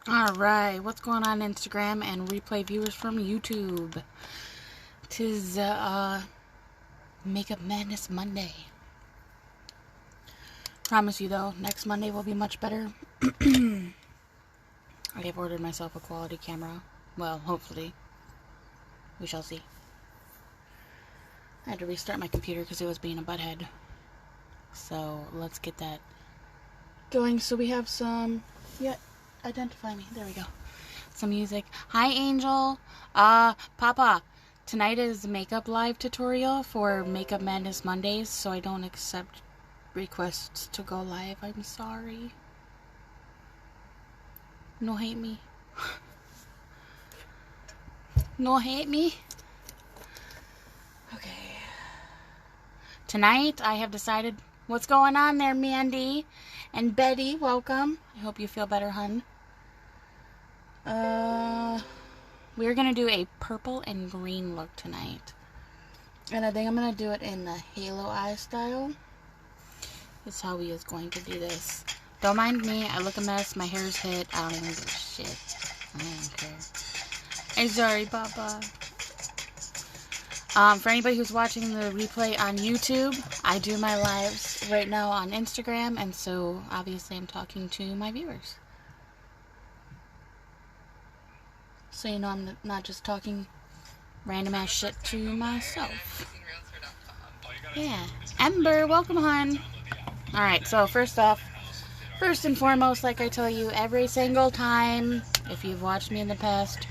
Alright, what's going on Instagram and replay viewers from YouTube? Tis Makeup Madness Monday. Promise you though, next Monday will be much better. I have ordered myself a quality camera. Well, hopefully. We shall see. I had to restart my computer because it was being a butthead. So, let's get that going so we have some... Yeah, identify me. There we go. Some music. Hi, Angel. Papa. Tonight is makeup live tutorial for Makeup Madness Mondays, so I don't accept requests to go live. I'm sorry. No hate me. No hate me. Okay. Tonight, I have decided... What's going on there, Mandy? And Betty, welcome. I hope you feel better, hun. We're going to do a purple and green look tonight. And I think I'm going to do it in the halo eye style. That's how we is going to do this. Don't mind me. I look a mess. My hair's hit. I don't even give a shit. I don't care. I'm sorry, Papa. For anybody who's watching the replay on YouTube, I do my lives right now on Instagram, and so obviously I'm talking to my viewers. So you know I'm not just talking random ass shit to myself. Yeah. Ember, welcome, hon. Alright, so first and foremost, like I tell you every single time, if you've watched me in the past,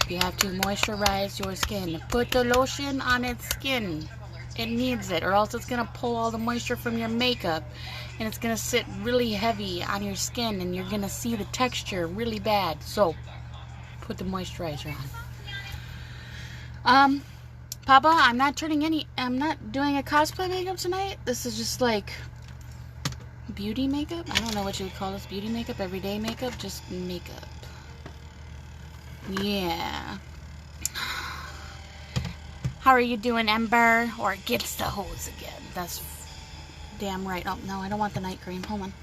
you have to moisturize your skin. Put the lotion on its skin. It needs it, or else it's going to pull all the moisture from your makeup. And it's going to sit really heavy on your skin, and you're going to see the texture really bad. So, put the moisturizer on. Papa, I'm not doing a cosplay makeup tonight. This is just like beauty makeup. I don't know what you would call this. Beauty makeup, everyday makeup, just makeup. Yeah. How are you doing, Ember? Or gets the hose again. That's damn right. Oh, no, I don't want the night cream. Hold on.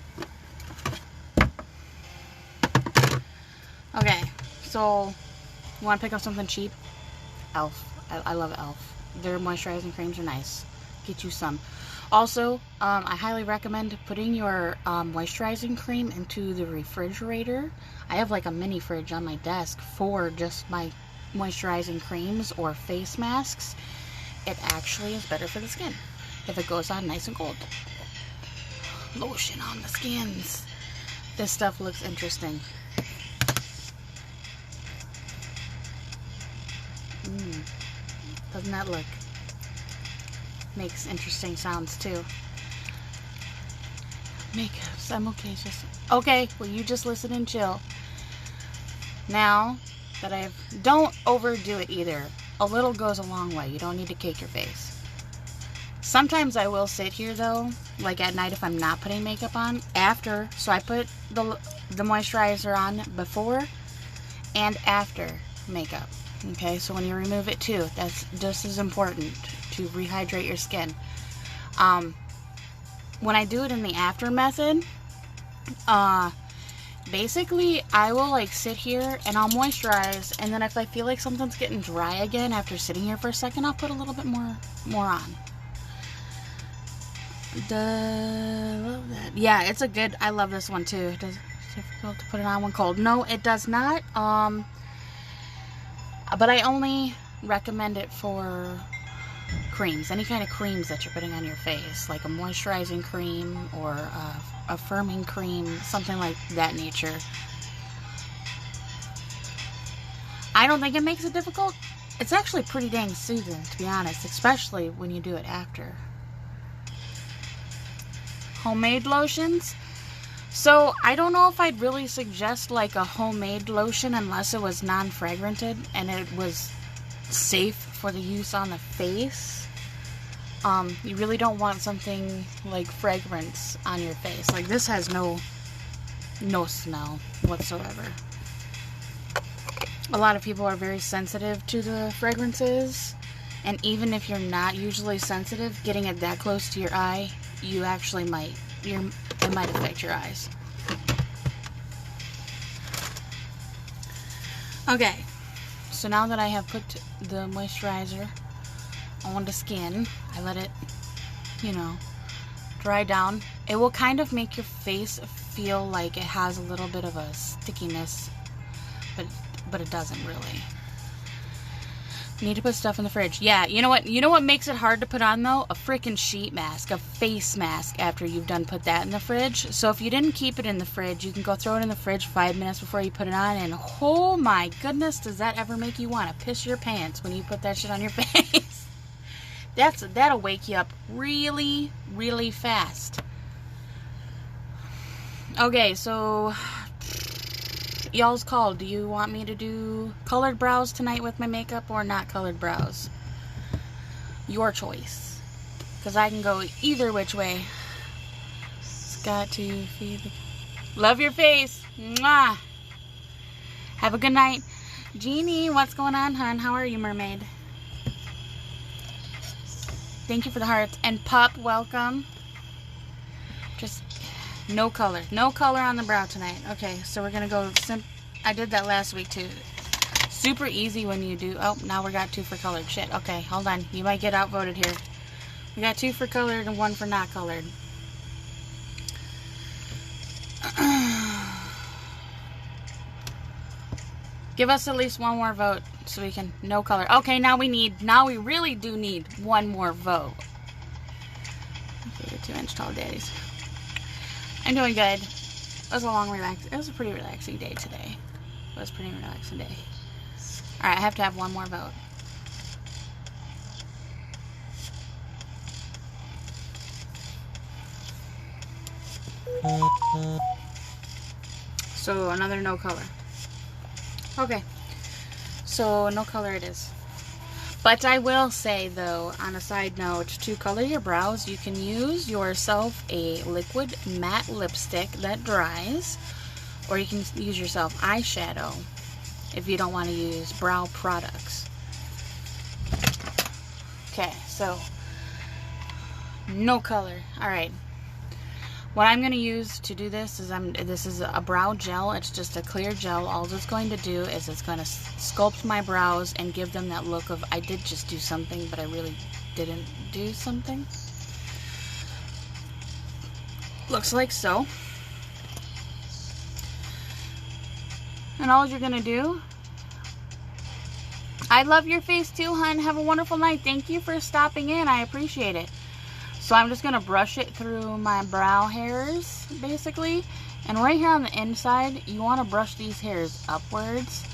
Okay, so you want to pick up something cheap? Elf. I love Elf. Their moisturizing creams are nice. Get you some. Also, I highly recommend putting your moisturizing cream into the refrigerator. I have like a mini fridge on my desk for just my moisturizing creams or face masks. It actually is better for the skin if it goes on nice and cold. Lotion on the skins. This stuff looks interesting. Doesn't that look? Makes interesting sounds too. Makeups. I'm okay. Okay. Well, you just listen and chill. Now that don't overdo it either. A little goes a long way. You don't need to cake your face. Sometimes I will sit here though, like at night if I'm not putting makeup on. After, so I put the moisturizer on before and after makeup. Okay, so when you remove it too, that's just as important to rehydrate your skin. When I do it in the after method, basically I will like sit here and I'll moisturize, and then if I feel like something's getting dry again after sitting here for a second, I'll put a little bit more on. Love that. Yeah, it's a good. I love this one too. It's difficult to put it on when cold. No, it does not. But I only recommend it for creams. Any kind of creams that you're putting on your face, like a moisturizing cream or a firming cream, something like that nature. I don't think it makes it difficult. It's actually pretty dang soothing, to be honest, especially when you do it after. Homemade lotions. So, I don't know if I'd really suggest like a homemade lotion unless it was non-fragranted and it was safe for the use on the face. You really don't want something like fragrance on your face. Like this has no smell whatsoever. A lot of people are very sensitive to the fragrances, and even if you're not usually sensitive, getting it that close to your eye, you actually might. It might affect your eyes. Okay, so now that I have put the moisturizer on the skin, I let it, you know, dry down. It will kind of make your face feel like it has a little bit of a stickiness, but it doesn't really. You need to put stuff in the fridge. Yeah, you know what makes it hard to put on though? A freaking sheet mask, a face mask after you've done put that in the fridge. So if you didn't keep it in the fridge, you can go throw it in the fridge 5 minutes before you put it on, and oh my goodness, does that ever make you want to piss your pants when you put that shit on your face. That'll wake you up really, really fast. Okay, so y'all's call. Do you want me to do colored brows tonight with my makeup or not colored brows? Your choice. Because I can go either which way. It's got to feed the... Love your face. Mwah. Have a good night. Jeannie, what's going on, hon? How are you, mermaid? Thank you for the hearts. And Pup, welcome. Just no color. No color on the brow tonight. Okay, so we're going to go... I did that last week, too. Super easy when you do... Oh, now we got 2 for colored. Shit. Okay, hold on. You might get outvoted here. We got 2 for colored and 1 for not colored. Give us at least 1 more vote so we can... No color. Okay, now we really do need 1 more vote. Okay, the 2-inch tall daddies. I'm doing good. It was a pretty relaxing day today. It was a pretty relaxing day. Alright, I have to have 1 more vote. So, another no color. Okay. So, no color it is. But I will say, though, on a side note, to color your brows, you can use yourself a liquid matte lipstick that dries, or you can use yourself eyeshadow if you don't want to use brow products. Okay, so no color. Alright. What I'm going to use to do this is this is a brow gel. It's just a clear gel. All it's going to do is it's going to sculpt my brows and give them that look of I did just do something, but I really didn't do something. Looks like so. And all you're going to do... I love your face too, hun. Have a wonderful night. Thank you for stopping in. I appreciate it. So I'm just going to brush it through my brow hairs, basically. And right here on the inside, you want to brush these hairs upwards.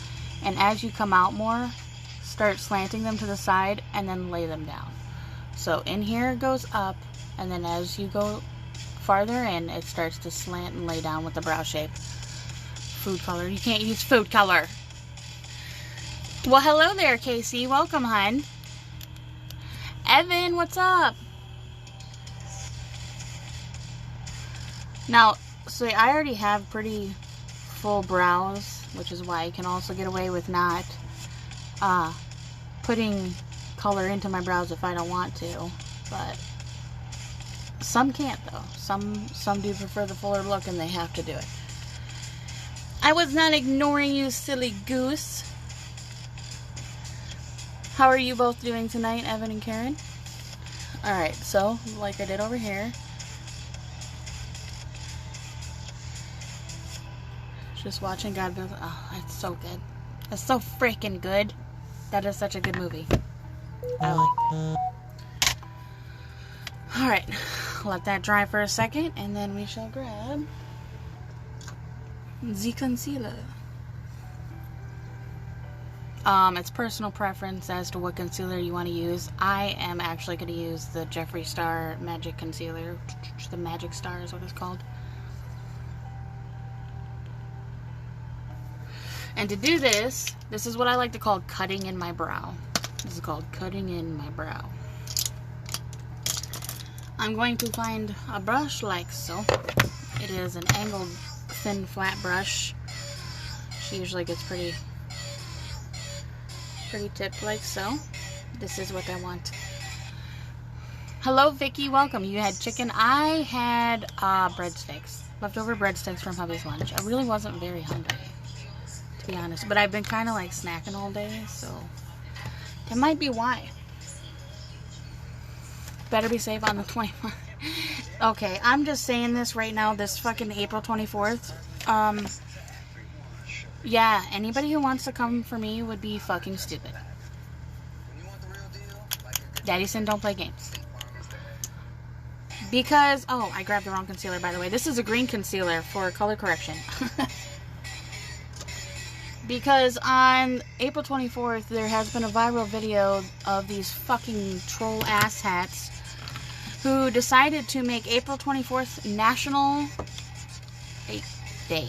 And as you come out more, start slanting them to the side and then lay them down. So in here it goes up, and then as you go farther in, it starts to slant and lay down with the brow shape. Food color. You can't use food color. Well, hello there, Casey. Welcome, hun. Evan, what's up? Now, so I already have pretty full brows, which is why I can also get away with not putting color into my brows if I don't want to. But some can't, though. Some do prefer the fuller look, and they have to do it. I was not ignoring you, silly goose. How are you both doing tonight, Evan and Karen? Alright, so, like I did over here, just watching God Build. Oh, it's so good. It's so freaking good. That is such a good movie. I like it. Alright, let that dry for a second, and then we shall grab the concealer. It's personal preference as to what concealer you want to use. I am actually going to use the Jeffree Star Magic Concealer. The Magic Star is what it's called. And to do this, this is what I like to call cutting in my brow. This is called cutting in my brow. I'm going to find a brush like so. It is an angled, thin, flat brush. She usually gets pretty tipped like so. This is what I want. Hello, Vicky. Welcome. You had chicken. I had breadsticks. Leftover breadsticks from hubby's lunch. I really wasn't very hungry, to be honest. But I've been kind of like snacking all day, so that might be why. Better be safe on the 21st. Okay, I'm just saying this right now, this fucking April 24th. Yeah, anybody who wants to come for me would be fucking stupid. Daddy Sin don't play games. Because, oh, I grabbed the wrong concealer, by the way. This is a green concealer for color correction. Because on April 24th, there has been a viral video of these fucking troll asshats who decided to make April 24th National Day.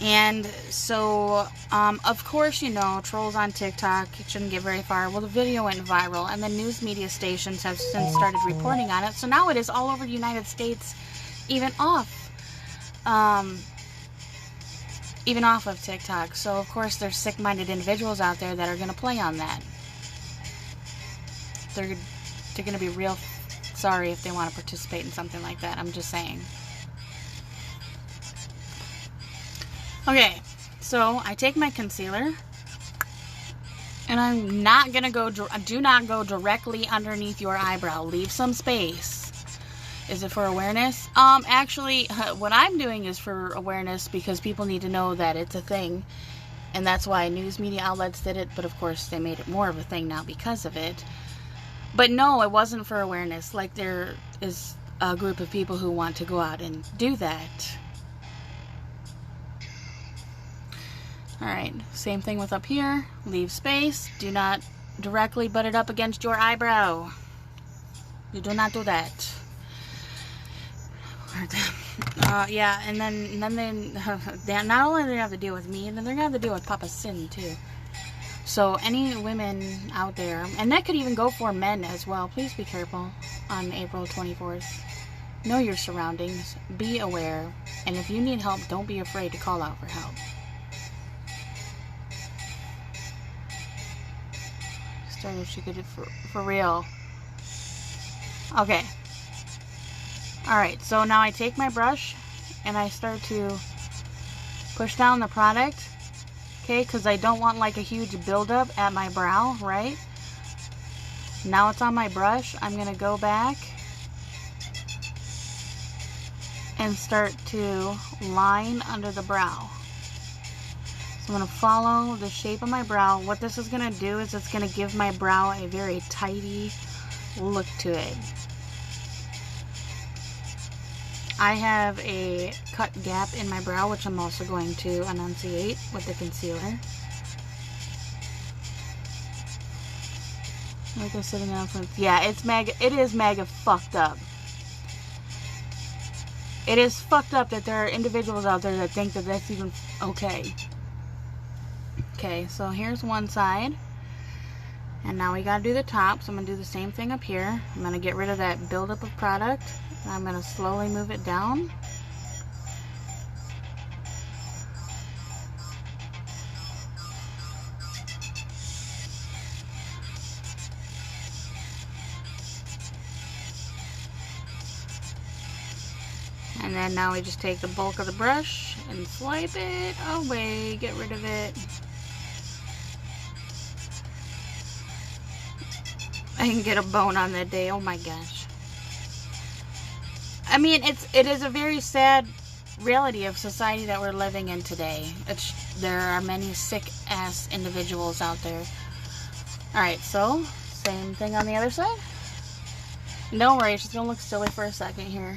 And so, of course, you know, trolls on TikTok, it shouldn't get very far. Well, the video went viral, and the news media stations have since started reporting on it. So now it is all over the United States, even off of TikTok. So, of course, there's sick-minded individuals out there that are going to play on that. They're going to be real sorry if they want to participate in something like that. I'm just saying. Okay, so I take my concealer, and I'm not going to go, do not go directly underneath your eyebrow. Leave some space. Is it for awareness? Actually, what I'm doing is for awareness because people need to know that it's a thing, and that's why news media outlets did it, but of course they made it more of a thing now because of it. But no, it wasn't for awareness. Like, there is a group of people who want to go out and do that. Alright, same thing with up here. Leave space. Do not directly butt it up against your eyebrow. You do not do that. Yeah, and then they not only do they have to deal with me, and then they're going to have to deal with Papa Sin, too. So, any women out there, and that could even go for men as well, please be careful on April 24th. Know your surroundings. Be aware. And if you need help, don't be afraid to call out for help. If she could do for real. Okay. Alright, so now I take my brush and I start to push down the product. Okay, because I don't want like a huge buildup at my brow, right? Now it's on my brush. I'm going to go back and start to line under the brow. So I'm going to follow the shape of my brow. What this is going to do is it's going to give my brow a very tidy look to it. I have a cut gap in my brow, which I'm also going to enunciate with the concealer. Like I said, announcements. Yeah, it is mega fucked up. It is fucked up that there are individuals out there that think that that's even okay. Okay, so here's one side. And now we gotta do the top. So I'm gonna do the same thing up here. I'm gonna get rid of that buildup of product. And I'm gonna slowly move it down. And then now we just take the bulk of the brush and swipe it away. Get rid of it. I can get a bone on that day. Oh my gosh. I mean, it is a very sad reality of society that we're living in today. There are many sick ass individuals out there. Alright, so same thing on the other side. And don't worry, it's just gonna look silly for a second here.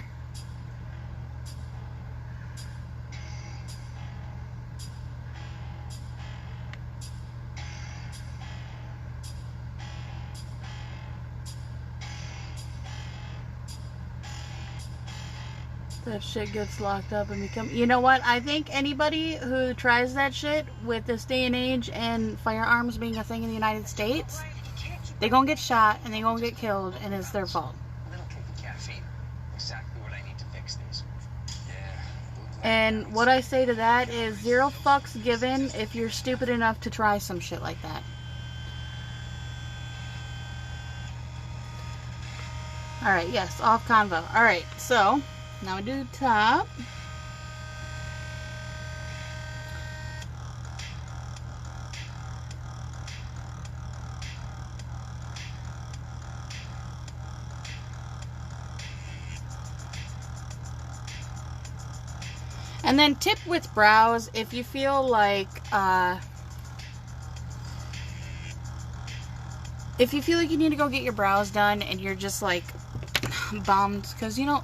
That shit gets locked up and become... You know what? I think anybody who tries that shit with this day and age and firearms being a thing in the United States, they gonna get shot and they gonna get killed, and it's their fault. And what I say to that is 0 fucks given if you're stupid enough to try some shit like that. Alright, yes, off convo. Alright, so... Now we do the top. And then tip with brows, if you feel like you need to go get your brows done and you're just like bummed because, you know,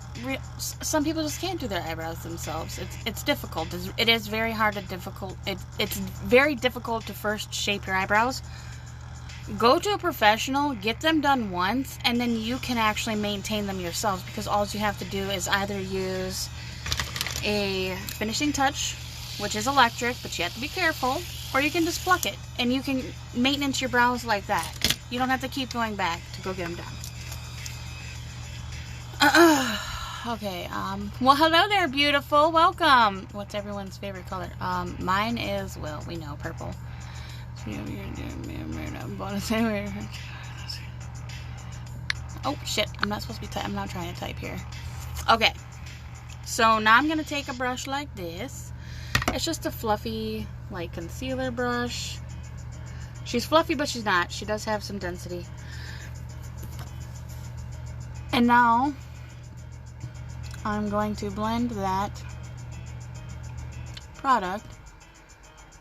some people just can't do their eyebrows themselves. It's difficult. It is very hard and difficult. It's very difficult to first shape your eyebrows. Go to a professional, get them done once, and then you can actually maintain them yourselves, because all you have to do is either use a finishing touch, which is electric, but you have to be careful, or you can just pluck it, and you can maintenance your brows like that. You don't have to keep going back to go get them done. Okay, well, hello there, beautiful. Welcome. What's everyone's favorite color? Mine is, well, we know, purple. Oh, shit. I'm not supposed to be I'm not trying to type here. Okay. So, now I'm going to take a brush like this. It's just a fluffy, like, concealer brush. She's fluffy, but she's not. She does have some density. And now, I'm going to blend that product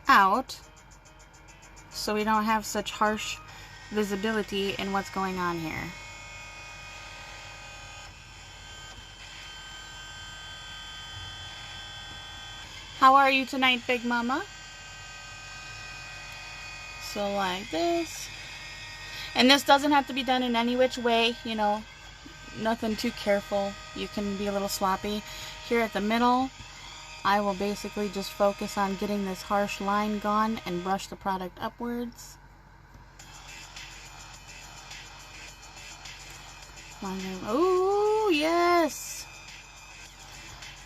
out so we don't have such harsh visibility in what's going on here. How are you tonight, Big Mama? So like this. And this doesn't have to be done in any which way, you know. Nothing too careful. You can be a little sloppy. Here at the middle, I will basically just focus on getting this harsh line gone and brush the product upwards. Oh, yes!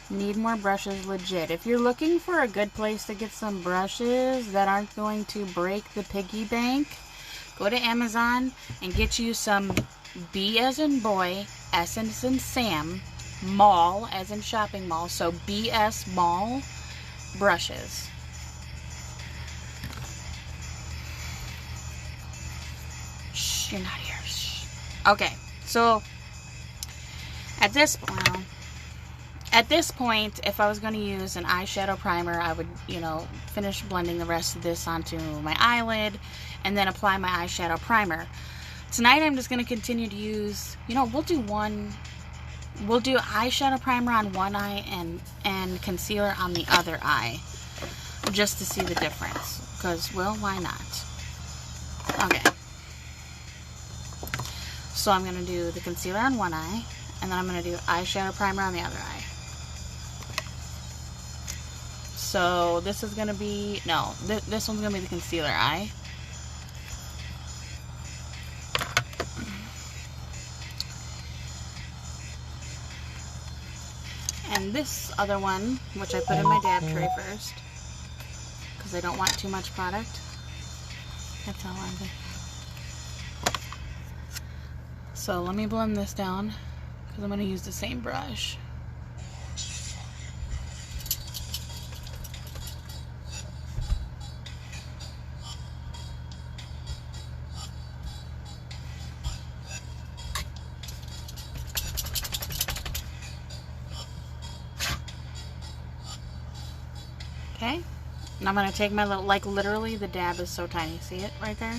Need more brushes, legit. If you're looking for a good place to get some brushes that aren't going to break the piggy bank, go to Amazon and get you some B as in boy, S as in Sam, mall as in shopping mall, so BS mall brushes. Shh, you're not here. Shh. Okay, so at this point, if I was going to use an eyeshadow primer, I would, you know, finish blending the rest of this onto my eyelid and then apply my eyeshadow primer. Tonight I'm just going to continue to use, you know, we'll do eyeshadow primer on one eye and concealer on the other eye, just to see the difference, because, well, why not? Okay. So I'm going to do the concealer on one eye, and then I'm going to do eyeshadow primer on the other eye. So this is going to be, no, this one's going to be the concealer eye. And this other one, which I put in my dab tray first, because I don't want too much product. That's all I'm doing. So let me blend this down, because I'm going to use the same brush. Okay, and I'm going to take my little, like literally the dab is so tiny. See it right there?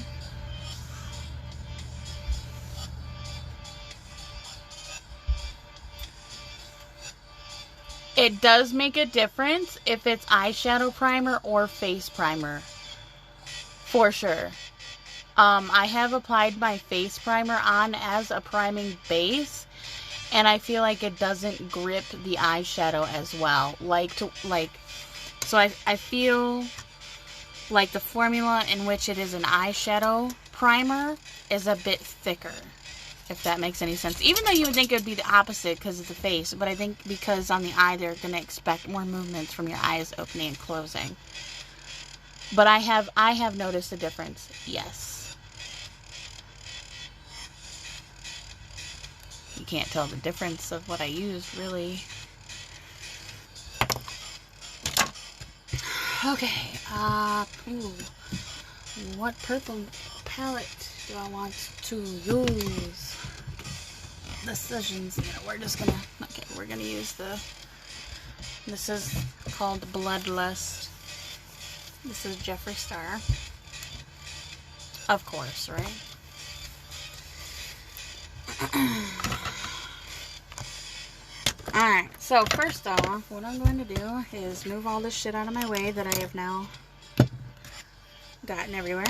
It does make a difference if it's eyeshadow primer or face primer. For sure. I have applied my face primer on as a priming base, and I feel like it doesn't grip the eyeshadow as well. So I feel like the formula in which it is an eyeshadow primer is a bit thicker, if that makes any sense. Even though you would think it would be the opposite because of the face, but I think because on the eye they're going to expect more movements from your eyes opening and closing. But I have noticed a difference, yes. You can't tell the difference of what I used, really. Okay, what purple palette do I want to use? Decisions, we're just gonna, okay, we're gonna use this is called Bloodlust. This is Jeffree Star. Of course, right? Alright, so first off, what I'm going to do is move all this shit out of my way that I have now gotten everywhere.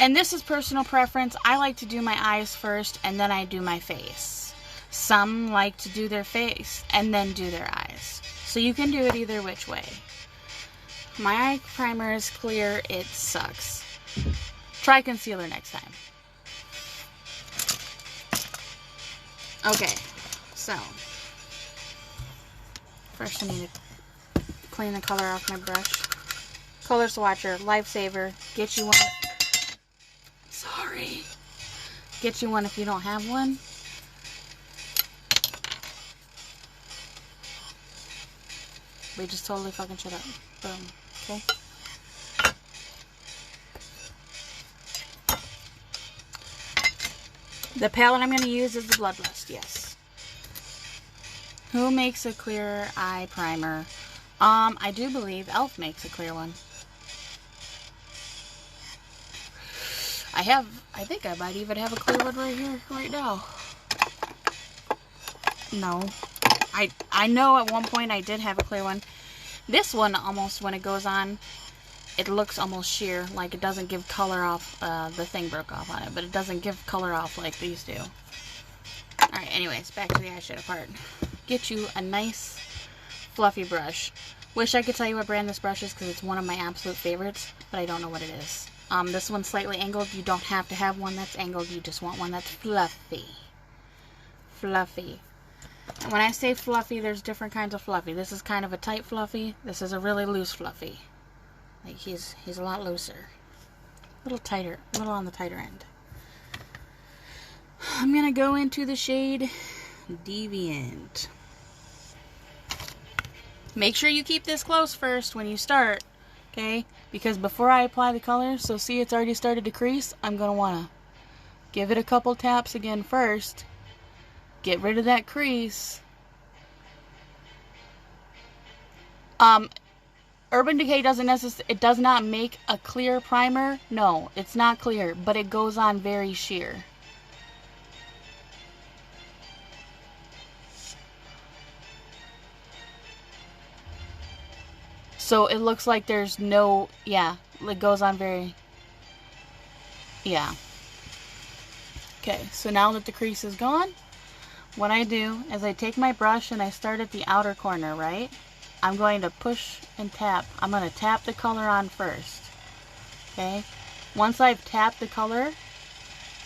And this is personal preference. I like to do my eyes first and then I do my face. Some like to do their face and then do their eyes. So you can do it either which way. My eye primer is clear. It sucks. Try concealer next time. Okay, so first I need to clean the color off my brush. Color swatcher, lifesaver. Get you one. Sorry. Get you one if you don't have one. We just totally fucking shut up. Boom. Okay. The palette I'm going to use is the Bloodlust, yes. Who makes a clear eye primer? I do believe e.l.f. makes a clear one. I think I might even have a clear one right here, right now. No. I know at one point I did have a clear one. This one, almost, when it goes on, it looks almost sheer, like it doesn't give color off. The thing broke off on it, but it doesn't give color off like these do. Alright, anyways, back to the eyeshadow part. Get you a nice, fluffy brush. Wish I could tell you what brand this brush is because it's one of my absolute favorites, but I don't know what it is. This one's slightly angled. You don't have to have one that's angled. You just want one that's fluffy. Fluffy. And when I say fluffy, there's different kinds of fluffy. This is kind of a tight fluffy. This is a really loose fluffy. Like he's a lot looser. A little tighter. A little on the tighter end. I'm going to go into the shade Deviant. Make sure you keep this close first when you start. Okay? Because before I apply the color, so see it's already started to crease, I'm going to want to give it a couple taps again first. Get rid of that crease. Urban Decay it does not make a clear primer. No, it's not clear, but it goes on very sheer. So it looks like there's no, yeah, it goes on very, yeah. Okay, so now that the crease is gone, what I do is I take my brush and I start at the outer corner, right? I'm going to push and tap. I'm going to tap the color on first. Okay? Once I've tapped the color,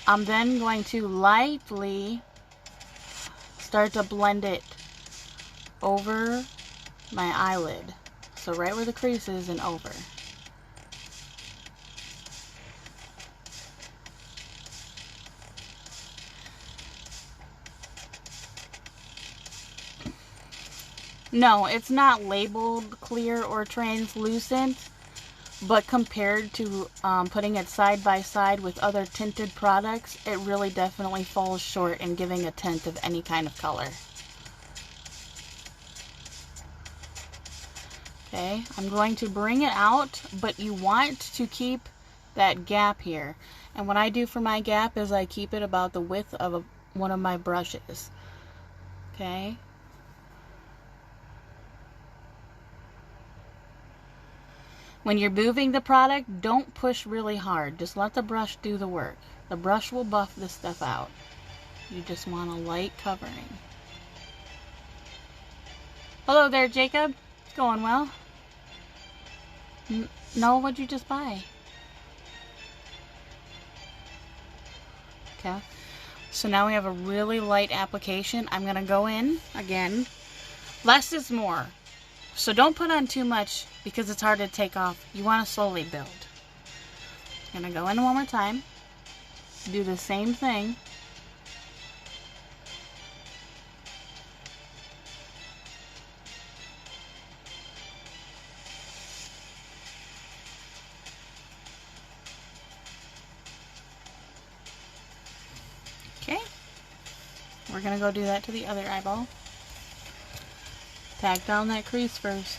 I'm then going to lightly start to blend it over my eyelid. So right where the crease is and over. No, it's not labeled clear or translucent, but compared to putting it side by side with other tinted products, it really definitely falls short in giving a tint of any kind of color. Okay, I'm going to bring it out, but you want to keep that gap here. And what I do for my gap is I keep it about the width of one of my brushes. Okay. When you're moving the product, don't push really hard. Just let the brush do the work. The brush will buff this stuff out. You just want a light covering. Hello there, Jacob. It's going well. No, what'd you just buy? Okay. So now we have a really light application. I'm going to go in again. Less is more. So don't put on too much because it's hard to take off. You want to slowly build. I'm going to go in one more time. Do the same thing. Okay. We're going to go do that to the other eyeball. Pack down that crease first.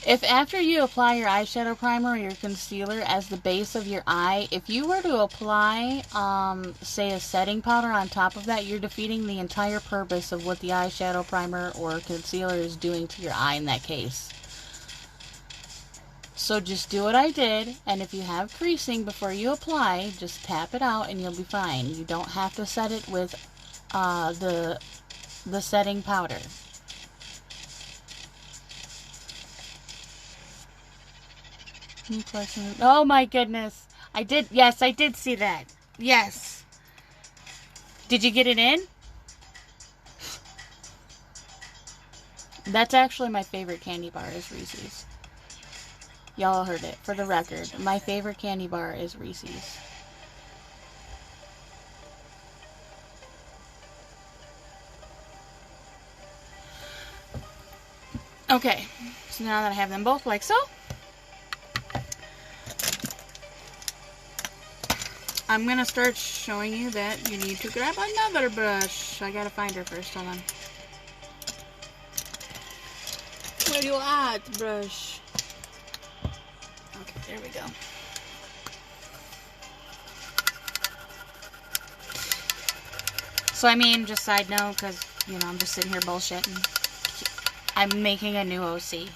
If after you apply your eyeshadow primer or your concealer as the base of your eye, if you were to apply, say, a setting powder on top of that, you're defeating the entire purpose of what the eyeshadow primer or concealer is doing to your eye in that case. So just do what I did, and if you have creasing before you apply, just tap it out and you'll be fine. You don't have to set it with the setting powder. New question. Oh my goodness. I did see that. Yes. Did you get it in? That's actually my favorite candy bar is Reese's. Y'all heard it. For the record, my favorite candy bar is Reese's. Okay. So now that I have them both like so, I'm going to start showing you that you need to grab another brush. I got to find her first. Hold on. Where you at, brush? Okay, there we go. So, I mean, just side note, because, you know, I'm just sitting here bullshitting. I'm making a new OC.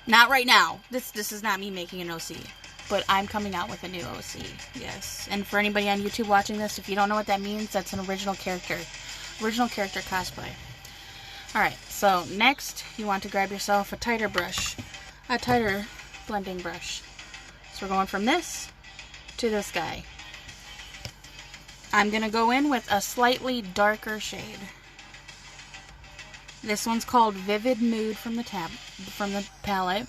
Not right now. This is not me making an OC. But I'm coming out with a new OC. Yes. And for anybody on YouTube watching this, if you don't know what that means, that's an original character. Original character cosplay. Alright, so next you want to grab yourself a tighter brush. A tighter blending brush. So we're going from this to this guy. I'm going to go in with a slightly darker shade. This one's called Vivid Mood from the palette.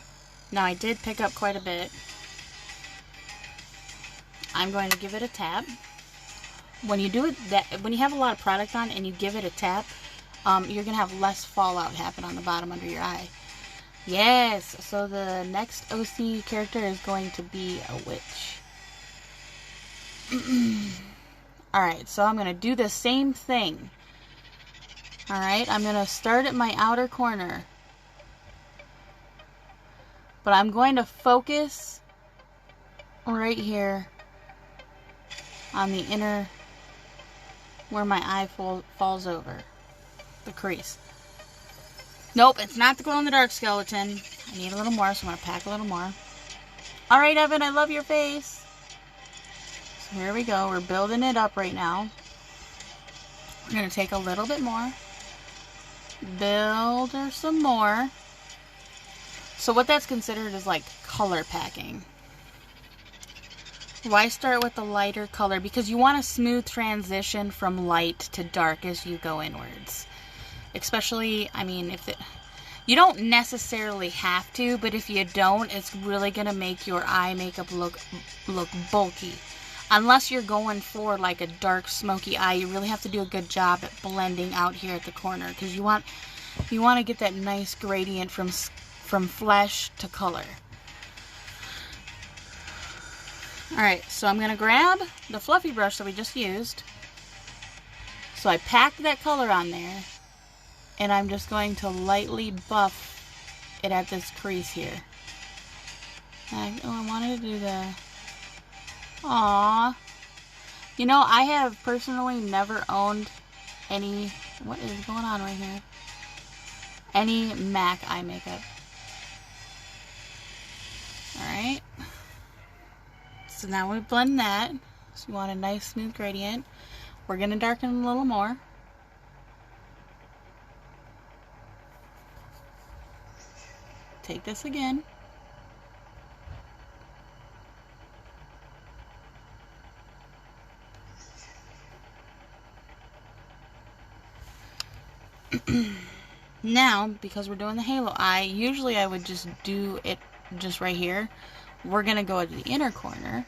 Now I did pick up quite a bit. I'm going to give it a tap. When you do it, when you have a lot of product on and you give it a tap, you're gonna have less fallout happen on the bottom under your eye. Yes. So the next OC character is going to be a witch. All right. So I'm gonna do the same thing. Alright, I'm going to start at my outer corner. But I'm going to focus right here on the inner, where my eye falls over. The crease. Nope, it's not the glow-in-the-dark skeleton. I need a little more, so I'm going to pack a little more. Alright, Evan, I love your face. So here we go. We're building it up right now. We're going to take a little bit more. Build her some more. So what that's considered is like color packing. Why start with the lighter color? Because you want a smooth transition from light to dark as you go inwards. Especially, I mean, you don't necessarily have to, but if you don't, it's really going to make your eye makeup look bulky. Unless you're going for like a dark smoky eye, you really have to do a good job at blending out here at the corner, because you want to get that nice gradient from flesh to color. Alright, so I'm going to grab the fluffy brush that we just used. So I packed that color on there, and I'm just going to lightly buff it at this crease here. I wanted to do the... Aww. You know, I have personally never owned any... What is going on right here? Any MAC eye makeup. Alright. So now we blend that. So you want a nice smooth gradient. We're going to darken a little more. Take this again. Now, because we're doing the halo eye, usually I would just do it just right here. We're going to go to the inner corner.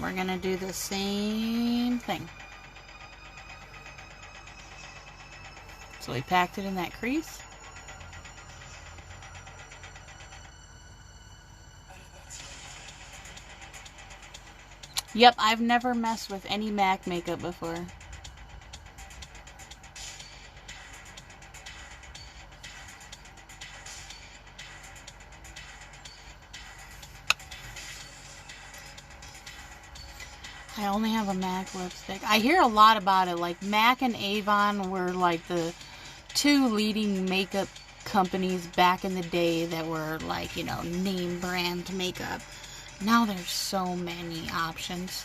we're going to do the same thing. So we packed it in that crease. Yep, I've never messed with any MAC makeup before. I only have a MAC lipstick. I hear a lot about it. Like, MAC and Avon were like the two leading makeup companies back in the day that were like, you know, name brand makeup. Now there's so many options.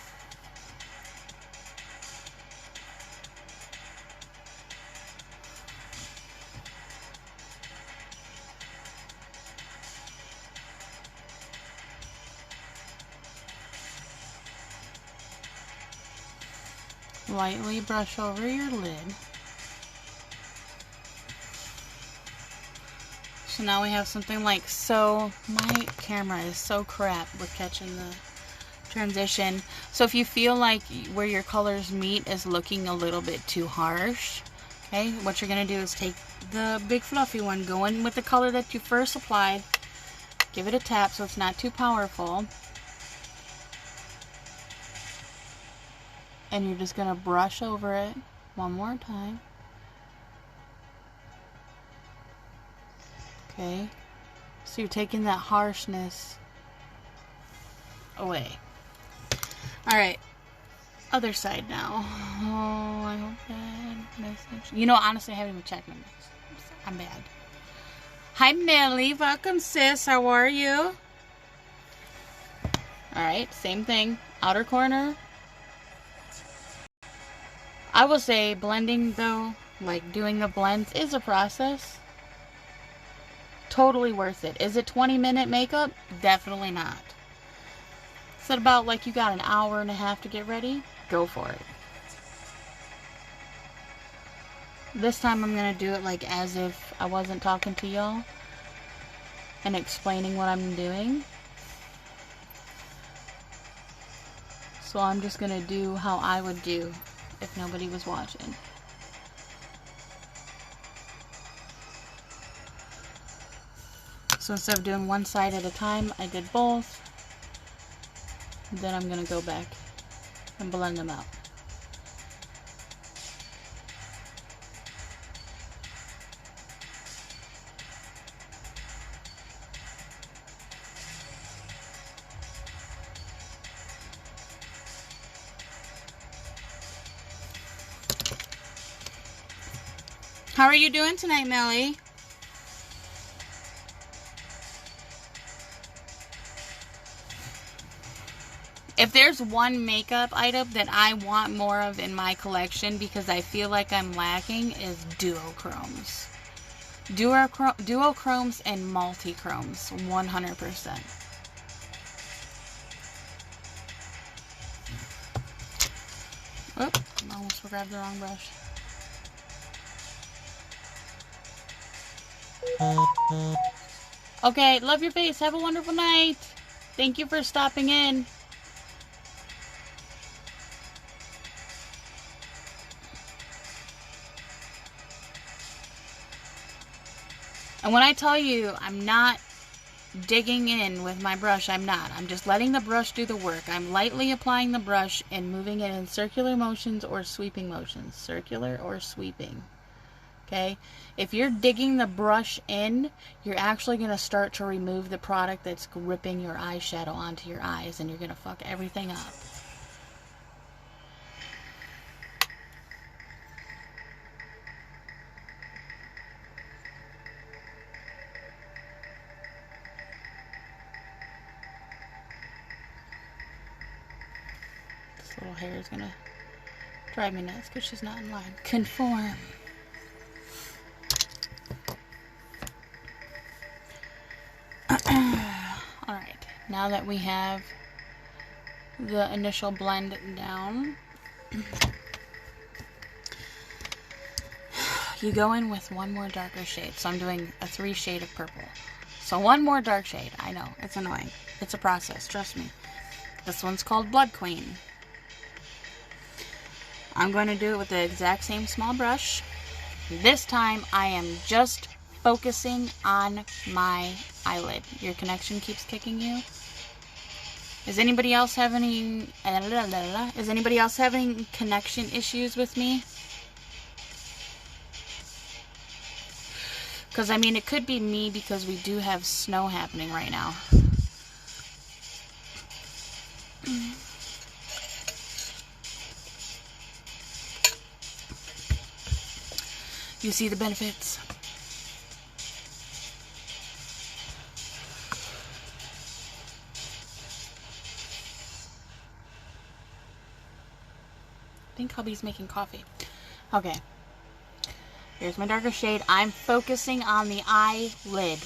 Lightly brush over your lid. So now we have something like so. My camera is so crap with catching the transition. So if you feel like where your colors meet is looking a little bit too harsh, okay, what you're going to do is take the big fluffy one, go in with the color that you first applied, give it a tap so it's not too powerful. And you're just going to brush over it one more time. Okay. So you're taking that harshness away. Alright. Other side now. Oh, I hope that message. You know, honestly, I haven't even checked my message. I'm bad. Hi, Millie. Welcome, sis. How are you? Alright, same thing. Outer corner. I will say blending though, like doing the blends is a process. Totally worth it. Is it 20-minute makeup? Definitely not. Is it about like you got an hour and a half to get ready? Go for it. This time I'm going to do it like as if I wasn't talking to y'all and explaining what I'm doing. So I'm just going to do how I would do if nobody was watching. So instead of doing one side at a time, I did both. Then I'm going to go back and blend them out. How are you doing tonight, Melly? If there's one makeup item that I want more of in my collection because I feel like I'm lacking is duochromes. Duochromes and multi-chromes, 100%. Oop, I almost grabbed the wrong brush. Okay, love your face. Have a wonderful night. Thank you for stopping in. And when I tell you I'm not digging in with my brush, I'm not. I'm just letting the brush do the work. I'm lightly applying the brush and moving it in circular motions or sweeping motions. Circular or sweeping. Okay? If you're digging the brush in, you're actually going to start to remove the product that's gripping your eyeshadow onto your eyes, and you're going to fuck everything up. This little hair is going to drive me nuts because she's not in line. Conform. Alright, now that we have the initial blend down, you go in with one more darker shade. So I'm doing a 3 shade of purple. So one more dark shade. I know, it's annoying. It's a process, trust me. This one's called Blood Queen. I'm going to do it with the exact same small brush. This time I am just focusing on my eyelid. Your connection keeps kicking you. Is anybody else having connection issues with me? Because, I mean, it could be me because we do have snow happening right now. You see the benefits? I think hubby's making coffee. Okay. Here's my darker shade. I'm focusing on the eyelid.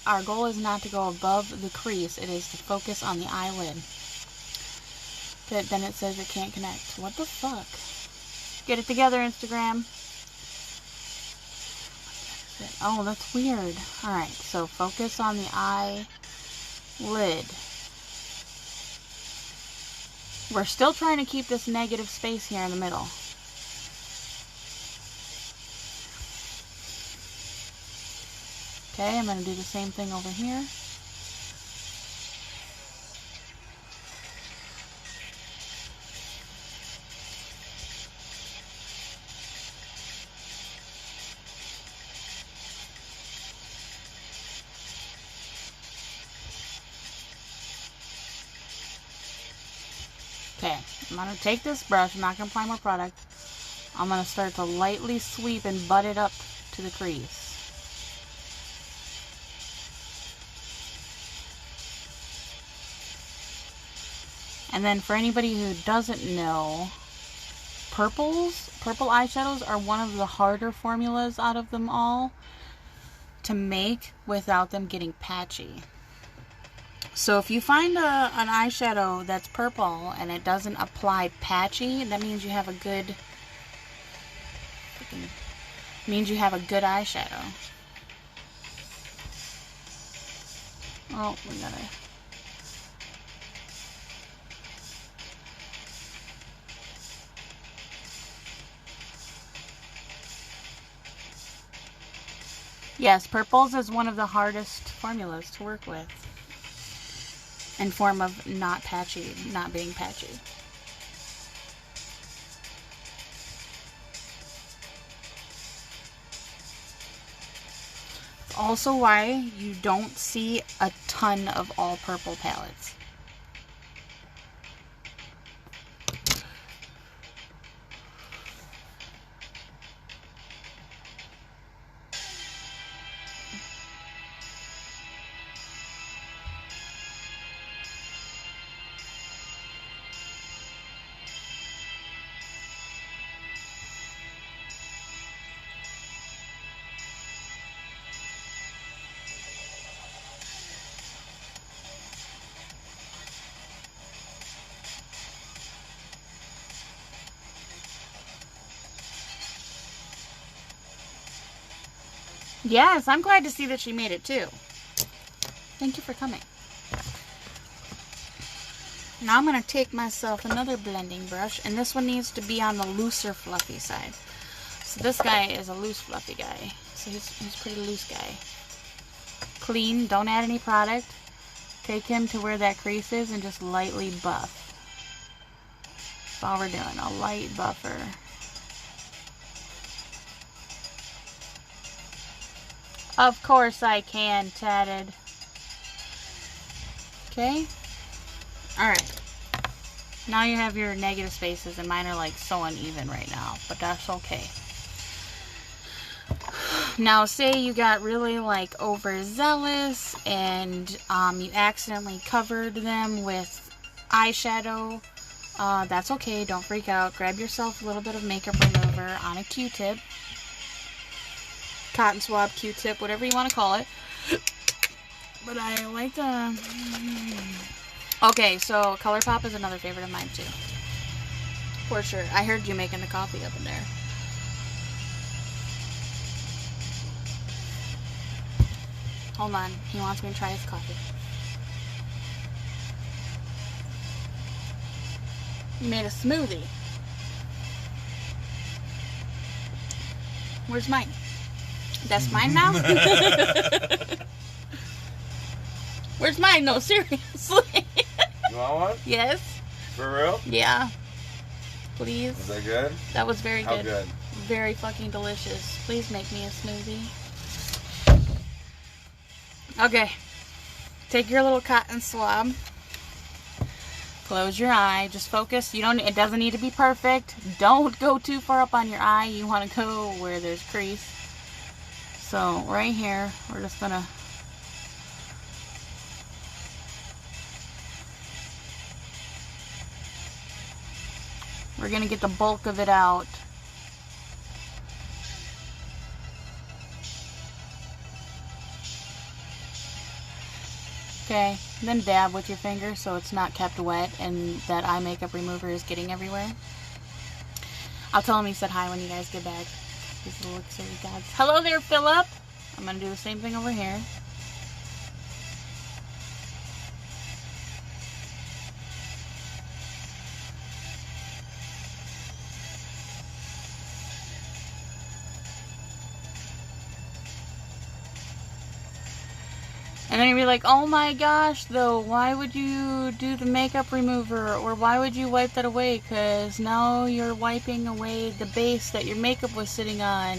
Our goal is not to go above the crease. It is to focus on the eyelid. But then it says it can't connect. What the fuck? Get it together, Instagram. Oh, that's weird. Alright, so focus on the eyelid. We're still trying to keep this negative space here in the middle. Okay, I'm going to do the same thing over here. Okay, I'm going to take this brush. I'm not going to apply more product. I'm going to start to lightly sweep and butt it up to the crease. And then for anybody who doesn't know, purple eyeshadows are one of the harder formulas out of them all to make without them getting patchy. So if you find an eyeshadow that's purple and it doesn't apply patchy, that means you have a good eyeshadow. Oh, we gotta. Yes, purples is one of the hardest formulas to work with. In form of not being patchy. It's also why you don't see a ton of all purple palettes. Yes, I'm glad to see that she made it too. Thank you for coming. Now I'm going to take myself another blending brush, and this one needs to be on the looser, fluffy side. So this guy is a loose, fluffy guy. So he's a pretty loose guy. Clean, don't add any product. Take him to where that crease is and just lightly buff. That's all we're doing, a light buffer. Of course I can, tatted. Okay. Alright. Now you have your negative spaces, and mine are like so uneven right now, but that's okay. Now say you got really like overzealous and you accidentally covered them with eyeshadow. That's okay, don't freak out. Grab yourself a little bit of makeup remover on a Q-tip. Cotton swab, Q-tip, whatever you want to call it. But I like the... Okay, so ColourPop is another favorite of mine too. For sure. I heard you making the coffee up in there. Hold on. He wants me to try his coffee. You made a smoothie. Where's mine? That's mine now? Where's mine? No, seriously. You want one? Yes. For real? Yeah. Please. Was that good? That was very good. How good? Very fucking delicious. Please make me a smoothie. Okay. Take your little cotton swab. Close your eye. Just focus. It doesn't need to be perfect. Don't go too far up on your eye. You want to go where there's crease. So right here, we're just gonna get the bulk of it out. Okay, then dab with your finger so it's not kept wet and that eye makeup remover is getting everywhere. I'll tell him he said hi when you guys get back. These little silly gods. Hello there, Philip! I'm gonna do the same thing over here. And then you'll be like, oh my gosh, though, why would you do the makeup remover? Or why would you wipe that away? Because now you're wiping away the base that your makeup was sitting on.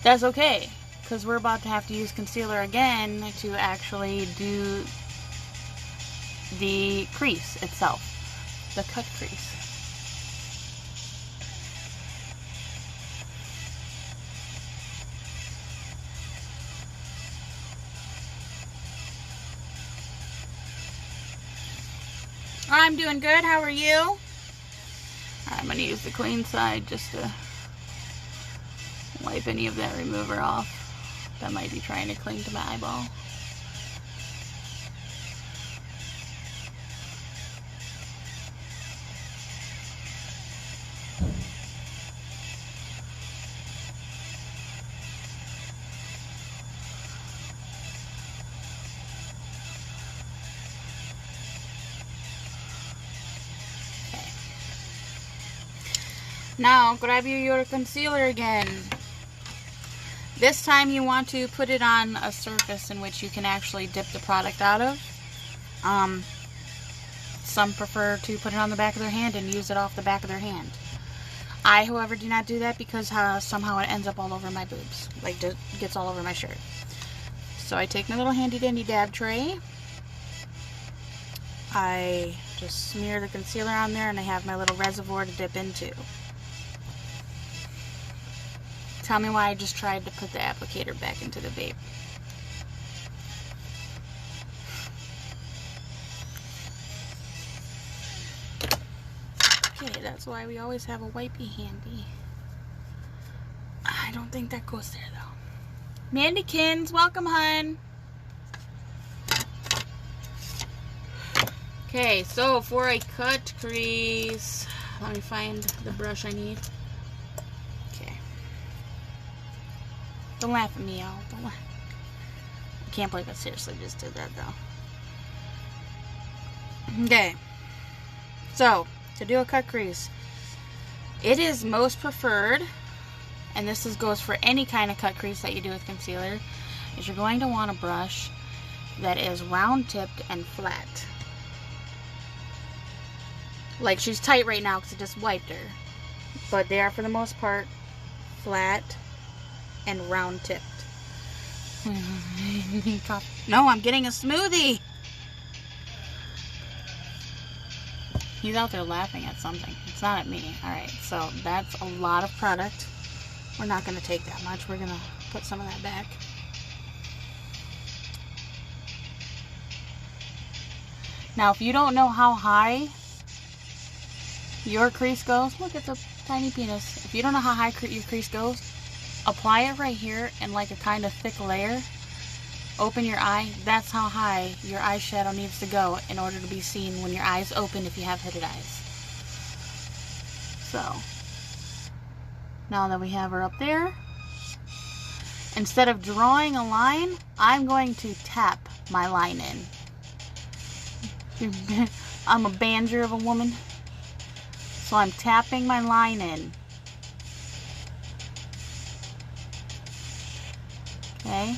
That's okay, because we're about to have to use concealer again to actually do the crease itself. The cut crease. I'm doing good. How are you? I'm going to use the clean side just to wipe any of that remover off. That might be trying to cling to my eyeball. Now, grab your concealer again. This time you want to put it on a surface in which you can actually dip the product out of. Some prefer to put it on the back of their hand and use it off the back of their hand. I, however, do not do that because somehow it ends up all over my boobs. Like, it gets all over my shirt. So I take my little handy dandy dab tray. I just smear the concealer on there and I have my little reservoir to dip into. Tell me why I just tried to put the applicator back into the vape. Okay, that's why we always have a wipey handy. I don't think that goes there though. Mandykins, welcome, hun. Okay, so for a cut crease, let me find the brush I need. Okay. Don't laugh at me, y'all. Don't laugh. I can't believe I seriously just did that, though. Okay. So, to do a cut crease, it is most preferred, and this goes for any kind of cut crease that you do with concealer, is you're going to want a brush that is round-tipped and flat. Like, she's tight right now because I just wiped her. But they are, for the most part, flat and round-tipped. No, I'm getting a smoothie! He's out there laughing at something. It's not at me. Alright, so that's a lot of product. We're not going to take that much. We're going to put some of that back. Now, if you don't know how high your crease goes, look, it's a tiny penis. If you don't know how high your crease goes, apply it right here in like a kind of thick layer. Open your eye. That's how high your eyeshadow needs to go in order to be seen when your eyes open if you have hooded eyes. So, now that we have her up there, instead of drawing a line, I'm going to tap my line in. I'm a banger of a woman. So I'm tapping my line in. Okay,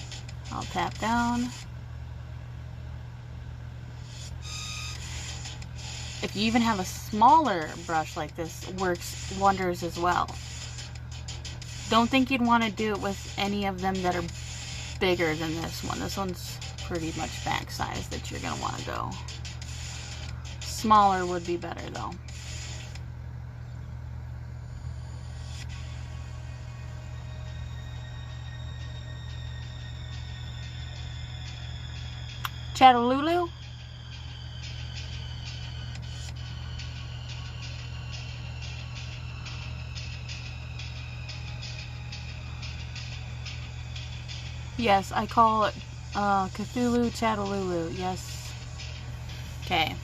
I'll tap down. If you even have a smaller brush like this, it works wonders as well. Don't think you'd want to do it with any of them that are bigger than this one. This one's pretty much back size that you're going to want to go. Smaller would be better though. Chattalulu? Yes, I call it Cthulhu Chattalulu. Yes. Okay.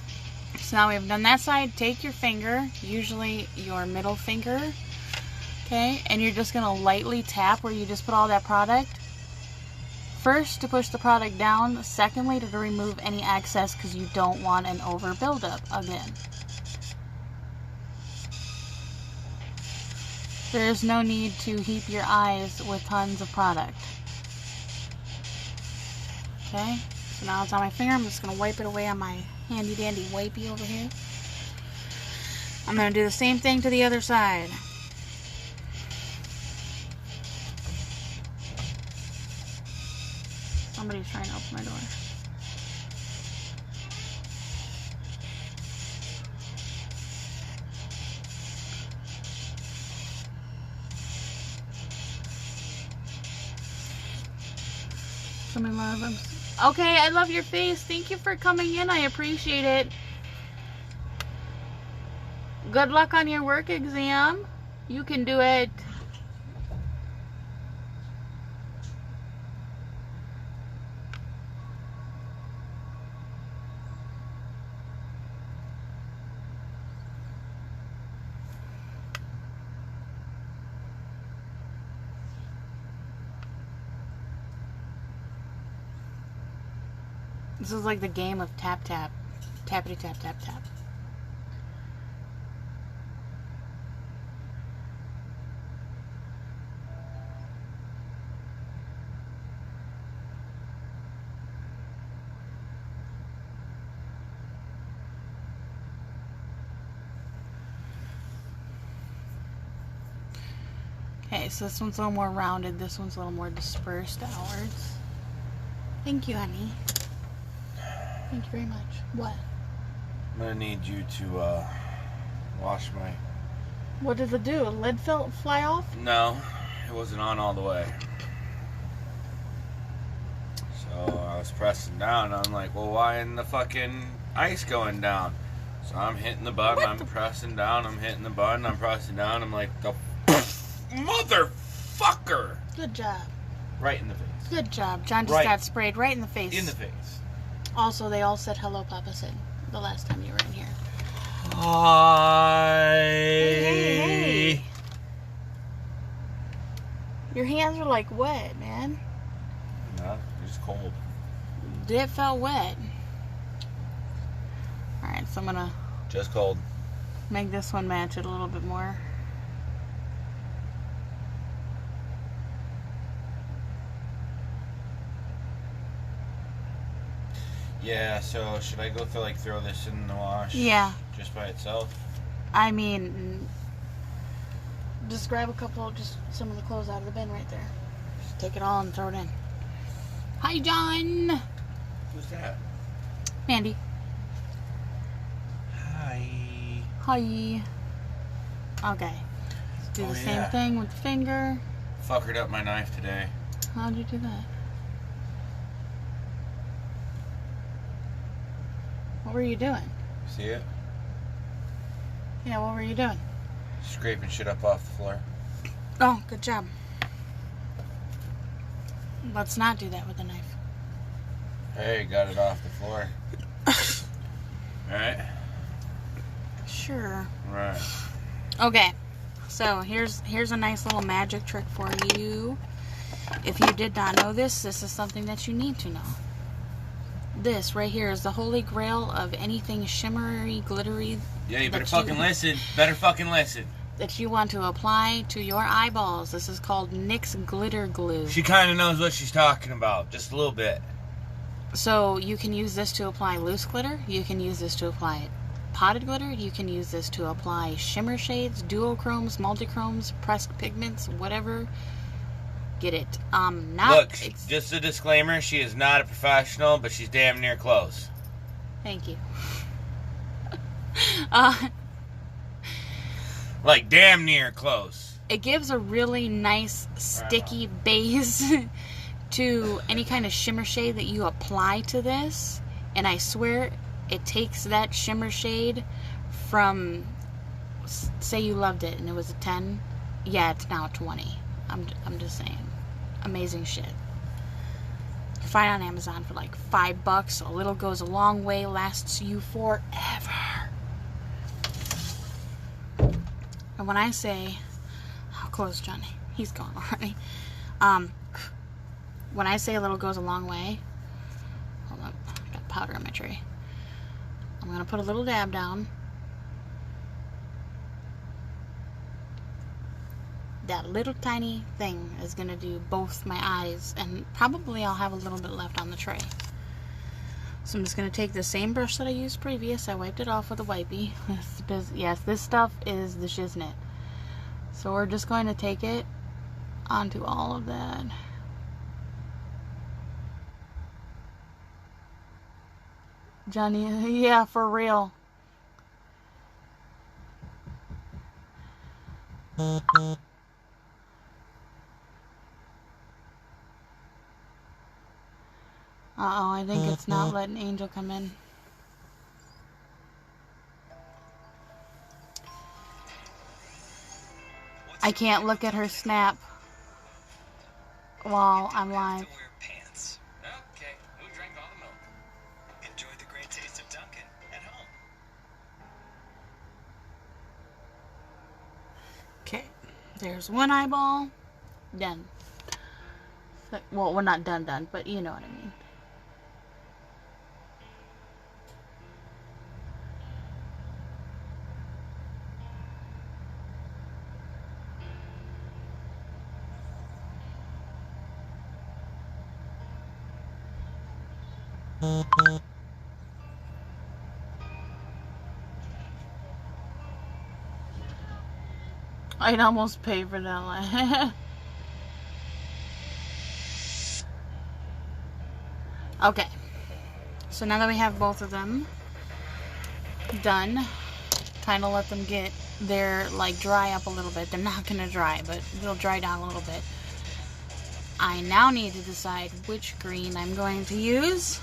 So now we've done that side. Take your finger, usually your middle finger, okay, and you're just going to lightly tap where you just put all that product. First, to push the product down. Secondly, to remove any excess because you don't want an over buildup again. There is no need to heap your eyes with tons of product. Okay, so now it's on my finger. I'm just going to wipe it away on my handy dandy wipey over here. I'm going to do the same thing to the other side. Somebody's trying to open my door. Somebody love them. Okay, I love your face. Thank you for coming in. I appreciate it. Good luck on your work exam. You can do it. This is like the game of tap tap. Tappity tap tap tap. Okay, so this one's a little more rounded. This one's a little more dispersed outwards. Thank you, honey. Thank you very much. What? I'm gonna need you to wash my... What does it do? A lid fly off? No, it wasn't on all the way. So I was pressing down. I'm like, well, why isn't the fucking ice going down? So I'm hitting the button. I'm pressing down. I'm hitting the button. I'm pressing down. I'm like, the motherfucker! Good job. Right in the face. Good job. John just got sprayed right in the face. In the face. Also, they all said hello, Papa said, the last time you were in here. Hi. Hey. Your hands are like wet, man. No, they're just cold. It felt wet. Alright, so I'm gonna... Just cold. Make this one match it a little bit more. Yeah, so should I go throw this in the wash? Yeah. Just by itself? I mean, just grab some of the clothes out of the bin right there. Just take it all and throw it in. Hi, John. Who's that? Mandy. Hi. Hi. Okay. Let's do the same thing with the finger. Fuckered up my knife today. How'd you do that? What were you doing? See it? Yeah, what were you doing? Scraping shit up off the floor. Oh, good job. Let's not do that with a knife. Hey, got it off the floor. Alright? Sure. Right. Okay. So here's a nice little magic trick for you. If you did not know this, this is something that you need to know. this right here is the holy grail of anything shimmery, glittery. Yeah, you better fucking listen. Better fucking listen. That you want to apply to your eyeballs. This is called NYX Glitter Glue. She kind of knows what she's talking about, just a little bit. So you can use this to apply loose glitter. You can use this to apply potted glitter. You can use this to apply shimmer shades, duochromes, multichromes, pressed pigments, whatever. Get it. Look, just a disclaimer, she is not a professional, but she's damn near close. Thank you. Like, damn near close. It gives a really nice, sticky base to any kind of shimmer shade that you apply to this. And I swear, it takes that shimmer shade from, say you loved it and it was a 10. Yeah, it's now a 20. I'm just saying. Amazing shit. You find it on Amazon for like $5. A little goes a long way, lasts you forever. And when I say, how close, Johnny? He's gone already. When I say a little goes a long way, hold up, I got powder in my tray. I'm gonna put a little dab down. That little tiny thing is gonna do both my eyes, and probably I'll have a little bit left on the tray. So I'm just gonna take the same brush that I used previous. I wiped it off with a wipey. Yes, this stuff is the shiznit. So we're just going to take it onto all of that. Johnny, yeah, for real. Uh-oh, I think it's not letting Angel come in. I can't look at her snap while I'm live. Okay, who drank all the milk? Enjoy the great taste of Dunkin' at home. Okay, there's one eyeball. Done. Well, we're not done, but you know what I mean. I'd almost pay for that. Okay, so now that we have both of them done, kind of let them get their, like, dry up a little bit. They're not gonna dry, but they'll dry down a little bit. I now need to decide which green I'm going to use.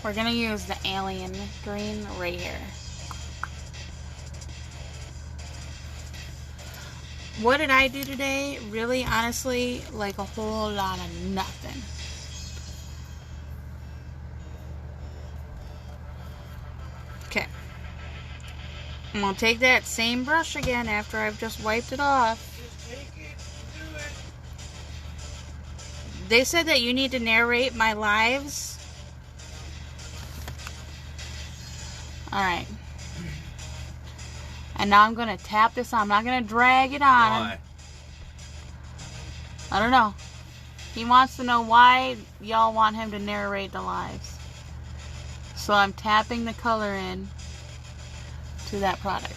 We're gonna use the alien green right here. What did I do today? Really, honestly, like a whole lot of nothing. Okay. I'm gonna take that same brush again after I've just wiped it off. They said that you need to narrate my lives. Alright. And now I'm going to tap this on. I'm not going to drag it on. Why? I don't know. He wants to know why y'all want him to narrate the lives. So I'm tapping the color in to that product.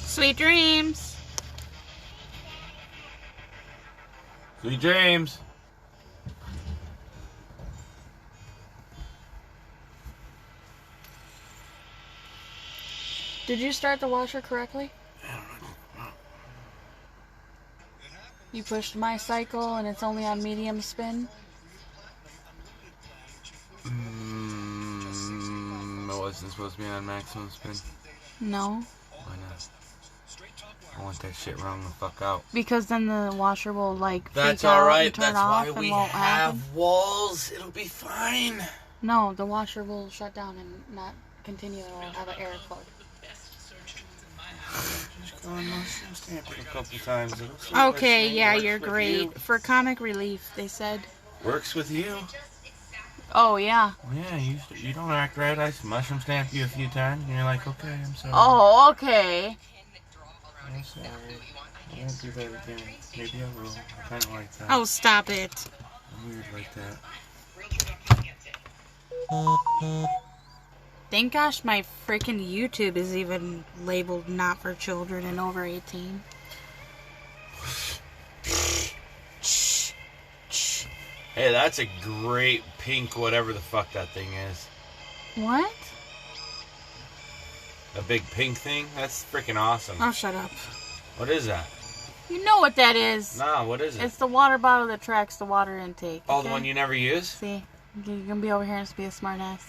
Sweet dreams. Sweet dreams. Did you start the washer correctly? You pushed my cycle and it's only on medium spin? It wasn't supposed to be on maximum spin. No. Why not? I want that shit wrung the fuck out. Because then the washer will like That's fake out alright. and turn That's off why and we won't happen. have walls. It'll be fine. No, the washer will shut down and not continue. It'll have an error code. Just go on motion stamp it a couple times. Okay, yeah, you're great. For comic relief, they said. Works with you. Oh, yeah. Well, yeah, you don't act right. I mushroom stamp you a few times, and you're like, okay, I'm sorry. Oh, okay. I'm sorry. I won't do that again. Maybe I will. I kind of like that. Oh, stop it. I'm weird like that. Thank gosh my freaking YouTube is even labeled not for children and over 18. Hey, that's a great pink whatever the fuck that thing is. What? A big pink thing? That's freaking awesome. Oh, shut up. What is that? You know what that is. Nah, what is it? It's the water bottle that tracks the water intake. Oh, okay? the one you never use? See? You're gonna be over here and be a smart ass.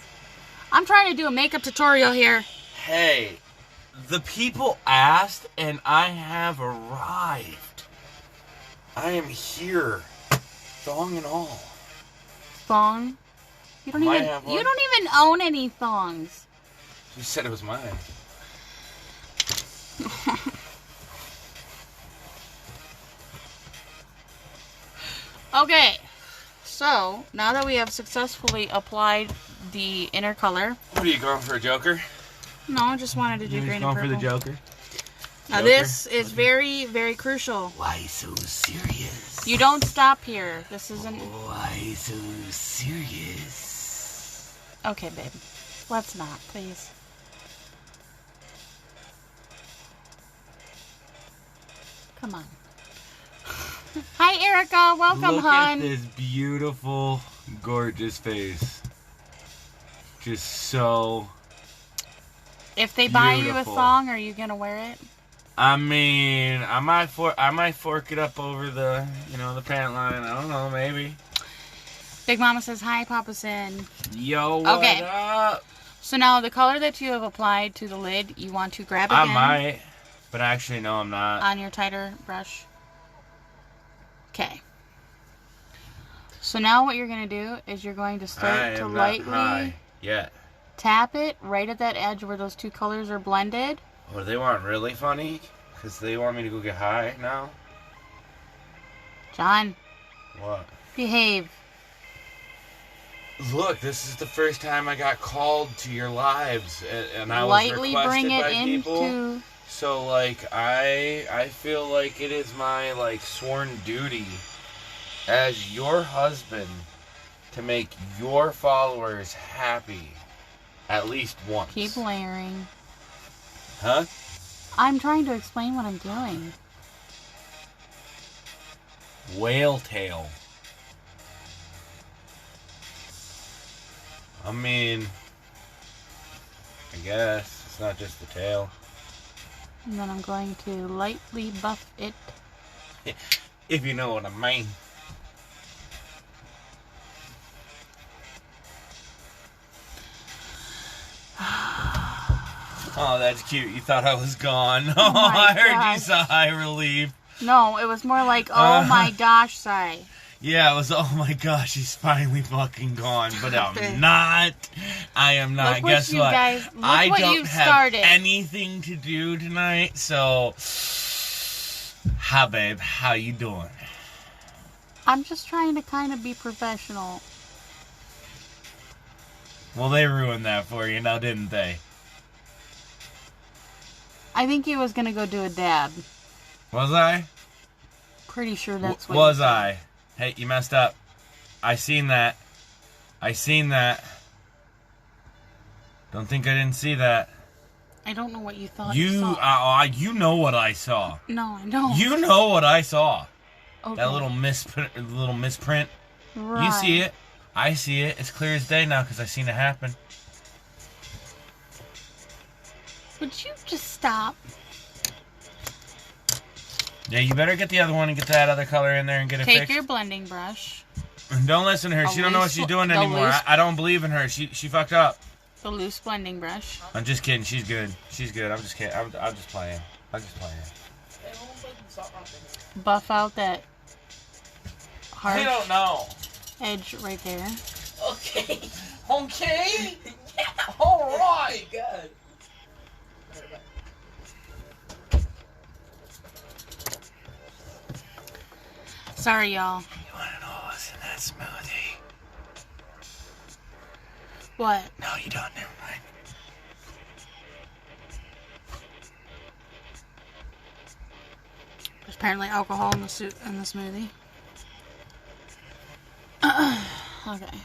I'm trying to do a makeup tutorial here. Hey, the people asked and I have arrived. I am here. Thong and all. Thong? You don't Might even have one. you don't even own any thongs. You said it was mine. Okay. So, now that we have successfully applied the inner color. What are you going for, a Joker? No, I just wanted to do green and purple. Joker? Now this is very, very crucial. Why so serious? You don't stop here. This isn't... Why so serious? Okay, babe. Let's not, please. Come on. Hi, Erica. Welcome, Look hon. at this beautiful, gorgeous face. Just so... If they buy you a beautiful. thong, are you gonna wear it? I mean, I might fork it up over the, the pant line. I don't know, maybe. Big Mama says, hi, Papa Sin. Yo, what Okay. up? So now the color that you have applied to the lid, you want to grab again I might, but actually, no, I'm not. on your tighter brush. Okay. So now what you're going to do is you're going to I start to am not lightly high yet. tap it right at that edge where those two colors are blended. What do they want? Really funny? Because they want me to go get high now? John, What? behave. Look, this is the first time I got called to your lives, and I was Lightly requested bring it by people. into... So, like, I feel like it is my, like, sworn duty as your husband to make your followers happy at least once. Keep layering. Huh? I'm trying to explain what I'm doing. Whale tail. I mean, I guess it's not just the tail. And then I'm going to lightly buff it. If you know what I mean. Oh, that's cute. You thought I was gone. Oh, my I heard you gosh. sigh relief. No, it was more like, oh my gosh, sigh. Yeah, it was, oh my gosh, he's finally fucking gone. But Stop it. I'm not. I am not. Look what Guess you what? guys- look I what don't you've have started. anything to do tonight, so... Hi, babe. How you doing? I'm just trying to kind of be professional. Well, they ruined that for you now, didn't they? I think he was going to go do a dab. Was I? Pretty sure that's what Was he said. I? Hey, you messed up. I seen that. I seen that. Don't think I didn't see that. I don't know what you thought You saw. you know what I saw. No, I don't. You know what I saw. Okay. That little misprint. Right. You see it. I see it. It's clear as day now because I seen it happen. Would you just stop? Yeah, you better get the other one and get that other color in there and get it Take fixed. your blending brush. Don't listen to her. The She don't know what she's loose- doing the anymore. loose- I don't believe in her. She fucked up. The loose blending brush. I'm just kidding. She's good. She's good. I'm just kidding. I'm just playing. I'm just playing. buff out that harsh I don't know. edge right there. Okay. Okay. Yeah. All right. Good. Sorry, y'all. You want to know what's in that smoothie? What? No, you don't. Never mind. There's apparently alcohol in the smoothie. Okay.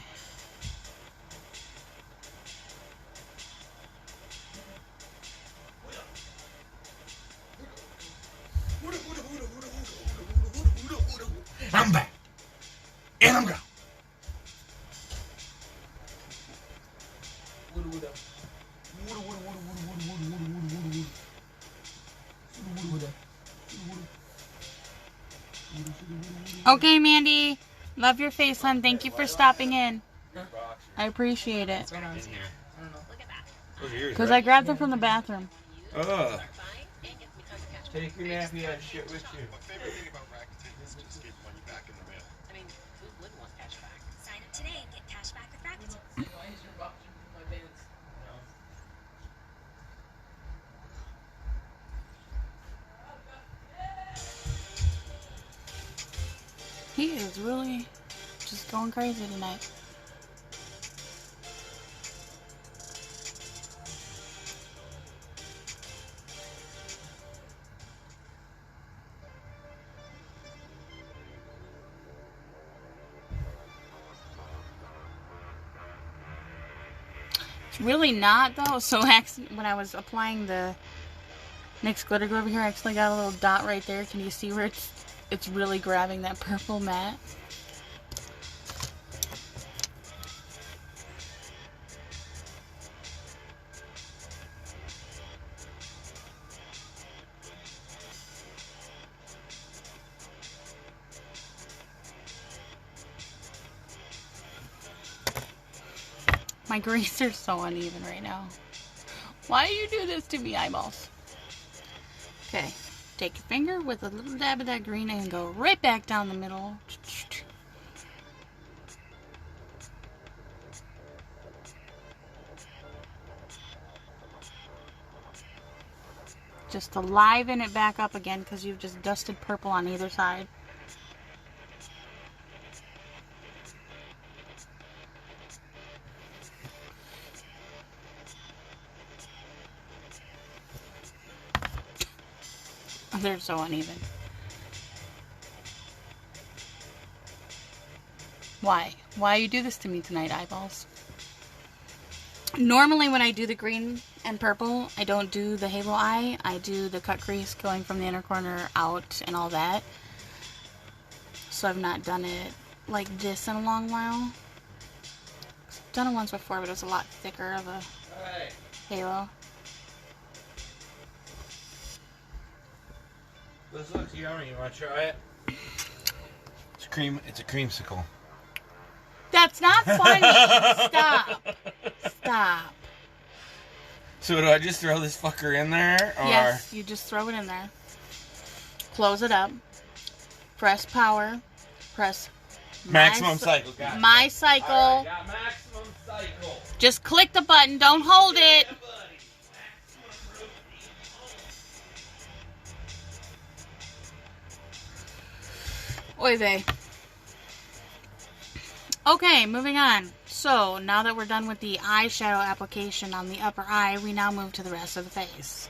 I'm back. And I'm gone. Okay, Mandy. Love your face, hon. Thank you for stopping in. I appreciate it. What's going on? In here. I don't know. Those are yours, Because right? I grabbed them from the bathroom. Ugh. Take your nappy ass shit with you. My favorite thing about Rakuten is just get money back in the mail. I mean, who wouldn't want cash back? Sign up today and get cash back with Rakuten. Why is your box in my pants? He is really just going crazy tonight. It's really not though. So actually, when I was applying the NYX glitter glue over here, I actually got a little dot right there. Can you see where it's really grabbing that purple matte? My greaser's so uneven right now. Why do you do this to me, eyeballs? Okay, take your finger with a little dab of that green and go right back down the middle. Just to liven it back up again because you've just dusted purple on either side. They're so uneven. Why? Why you do this to me tonight, eyeballs? Normally when I do the green and purple, I don't do the halo eye. I do the cut crease going from the inner corner out and all that. So I've not done it like this in a long while. I've done it once before, but it was a lot thicker of a halo. This looks yummy. You want to try it? It's cream. It's a creamsicle. That's not funny. Stop. Stop. So do I just throw this fucker in there, or? Yes, you just throw it in there. Close it up. Press power. Press Maximum cycle. Gotcha. my cycle. All right, got maximum cycle. Just click the button. Don't hold it. Yeah, buddy. Oy vey. Okay, moving on. So, now that we're done with the eyeshadow application on the upper eye, we now move to the rest of the face.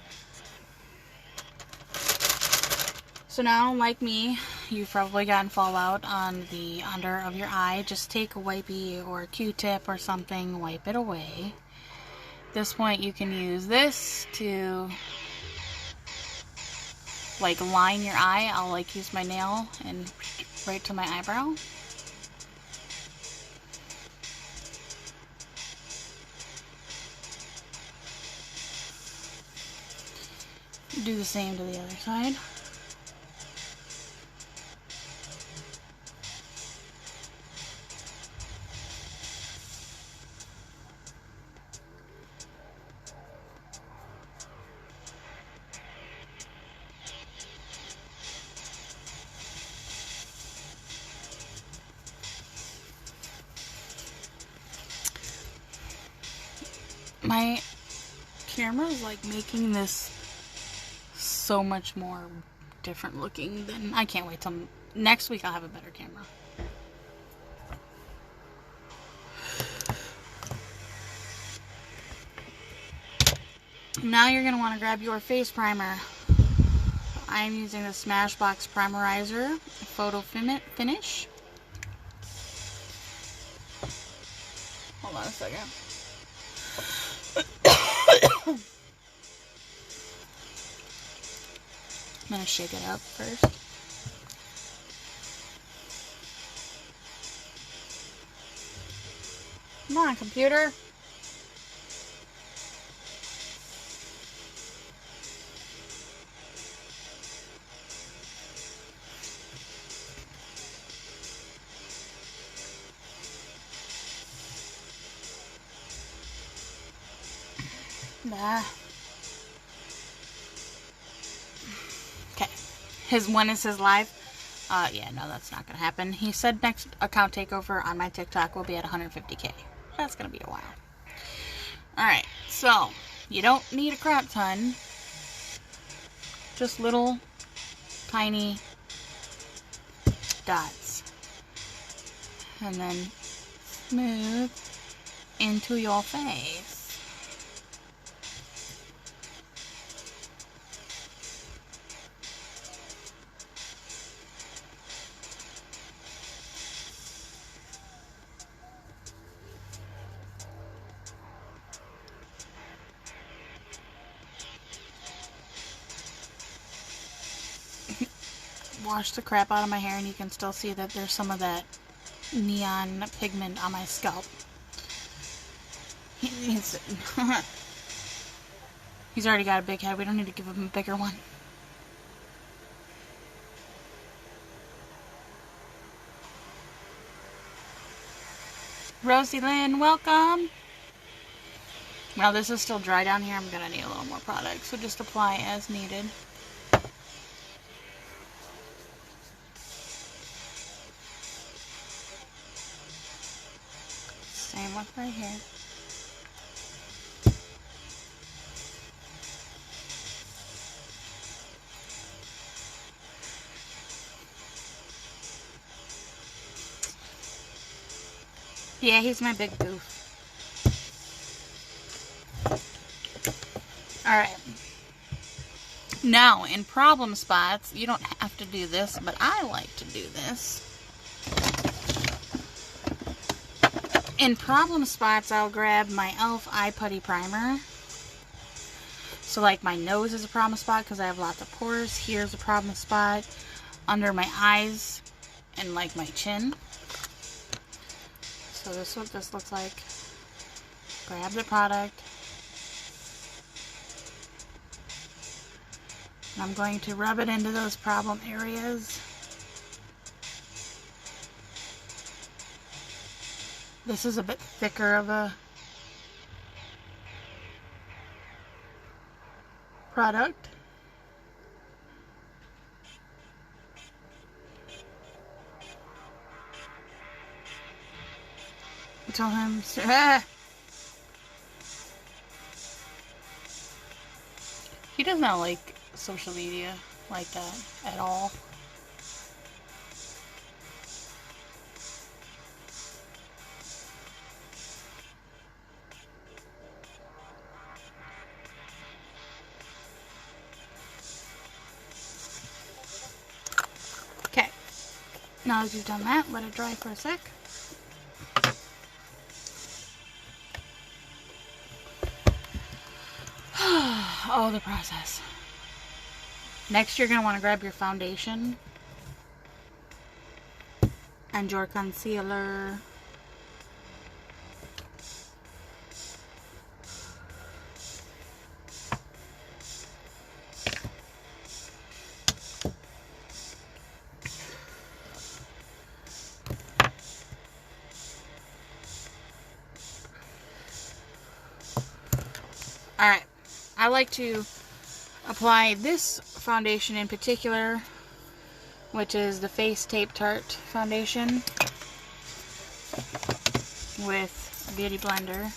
So now, like me, you've probably gotten fallout on the under of your eye. Just take a wipey or a Q-tip or something, wipe it away. At this point, you can use this to like line your eye. I'll like use my nail and right to my eyebrow. Do the same to the other side. My camera's like making this so much more different looking than... I can't wait till next week. I'll have a better camera. Now you're going to want to grab your face primer. I'm using the Smashbox Primerizer Photo Finish. Hold on a second. I'm going to shake it up first. Come on, computer. Nah. Okay. When is his live? Yeah, no, that's not gonna happen. He said next account takeover on my TikTok will be at 150K. That's gonna be a while. Alright, so you don't need a crap ton. Just little tiny dots. And then smooth into your face. Wash the crap out of my hair and you can still see that there's some of that neon pigment on my scalp. He's already got a big head. We don't need to give him a bigger one. Rosie Lynn, welcome. Now this is still dry down here. I'm going to need a little more product, so just apply as needed. Same with right here. Yeah, he's my big goof. Alright. Now, in problem spots, you don't have to do this, but I like to do this. In problem spots, I'll grab my e.l.f. Eye Putty Primer. So like my nose is a problem spot because I have lots of pores. Here's a problem spot under my eyes and like my chin. So this is what this looks like. Grab the product. And I'm going to rub it into those problem areas. This is a bit thicker of a product. Tell him, he does not like social media like that at all. Okay, now that you've done that, let it dry for a sec. Oh, the process. Next, you're going to want to grab your foundation and your concealer. Alright, I like to apply this foundation in particular, which is the Face Tape Tarte foundation with a Beauty Blender.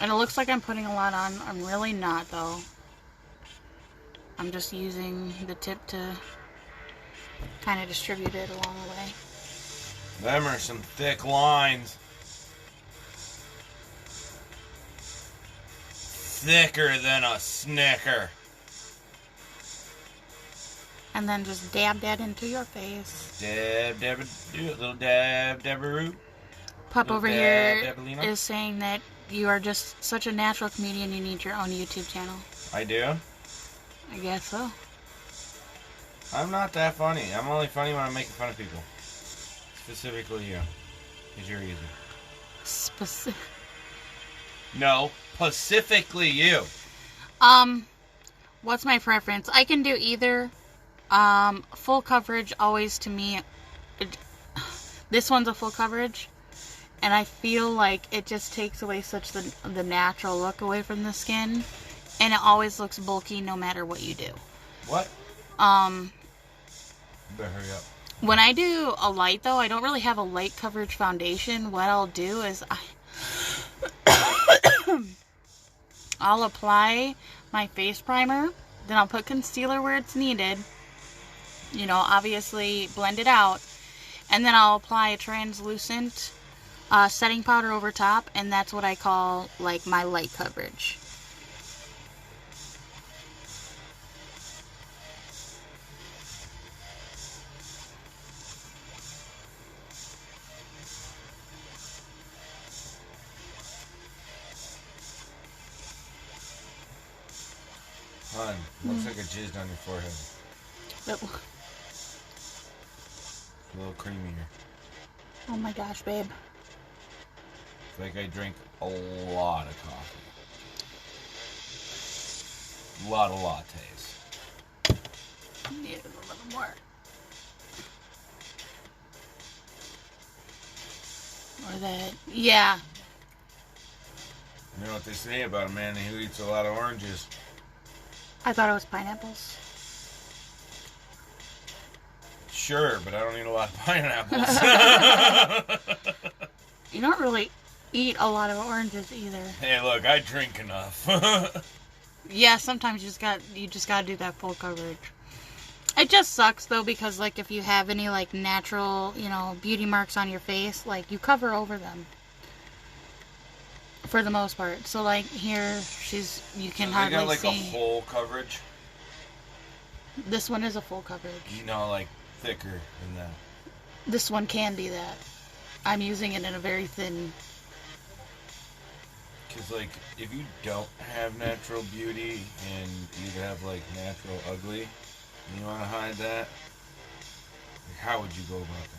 And it looks like I'm putting a lot on. I'm really not, though. I'm just using the tip to kind of distribute it along the way. Them are some thick lines. Thicker than a Snicker. And then just dab that into your face. Dab, do it, little dab, dabberoo. Pup Little over dab, here dabalina. is saying that you are just such a natural comedian, you need your own YouTube channel. I do? I guess so. I'm not that funny. I'm only funny when I'm making fun of people. Specifically you. Because you're easy. Specific. No, specifically you. What's my preference? I can do either. Full coverage always to me. This one's a full coverage. And I feel like it just takes away such the natural look away from the skin. And it always looks bulky no matter what you do. What? You better hurry up. When I do a light, though, I don't really have a light coverage foundation. What I'll do is I'll apply my face primer. Then I'll put concealer where it's needed. You know, obviously blend it out. And then I'll apply a translucent setting powder over top. And that's what I call, like, my light coverage. Hun, looks like a jizzed on your forehead. A little creamier. Oh my gosh, babe. It's like I drink a lot of coffee. A lot of lattes. Need a little more. Or that, yeah. You know what they say about a man who eats a lot of oranges? I thought it was pineapples. Sure, but I don't eat a lot of pineapples. You don't really eat a lot of oranges either. Hey, look, I drink enough. Yeah, sometimes you just gotta do that full coverage. It just sucks though, because like if you have any like natural, you know, beauty marks on your face, like you cover over them. For the most part. So like here, you can So hardly they got like see. a full coverage. This one is a full coverage. You know, like thicker than that. This one can be that. I'm using it in a very thin. Because like, if you don't have natural beauty and you have like natural ugly, and you want to hide that, like, how would you go about that?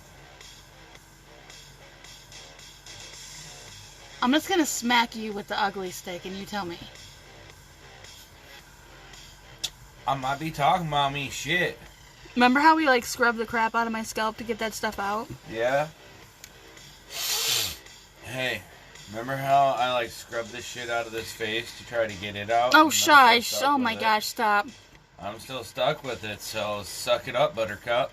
I'm just gonna smack you with the ugly stick and you tell me. I might be talking about me shit. Remember how we like scrubbed the crap out of my scalp to get that stuff out? Yeah? Hey, remember how I like scrubbed this shit out of this face to try to get it out? Oh, And I'm still shush. stuck Oh with my it? gosh, stop. I'm still stuck with it, so suck it up, Buttercup.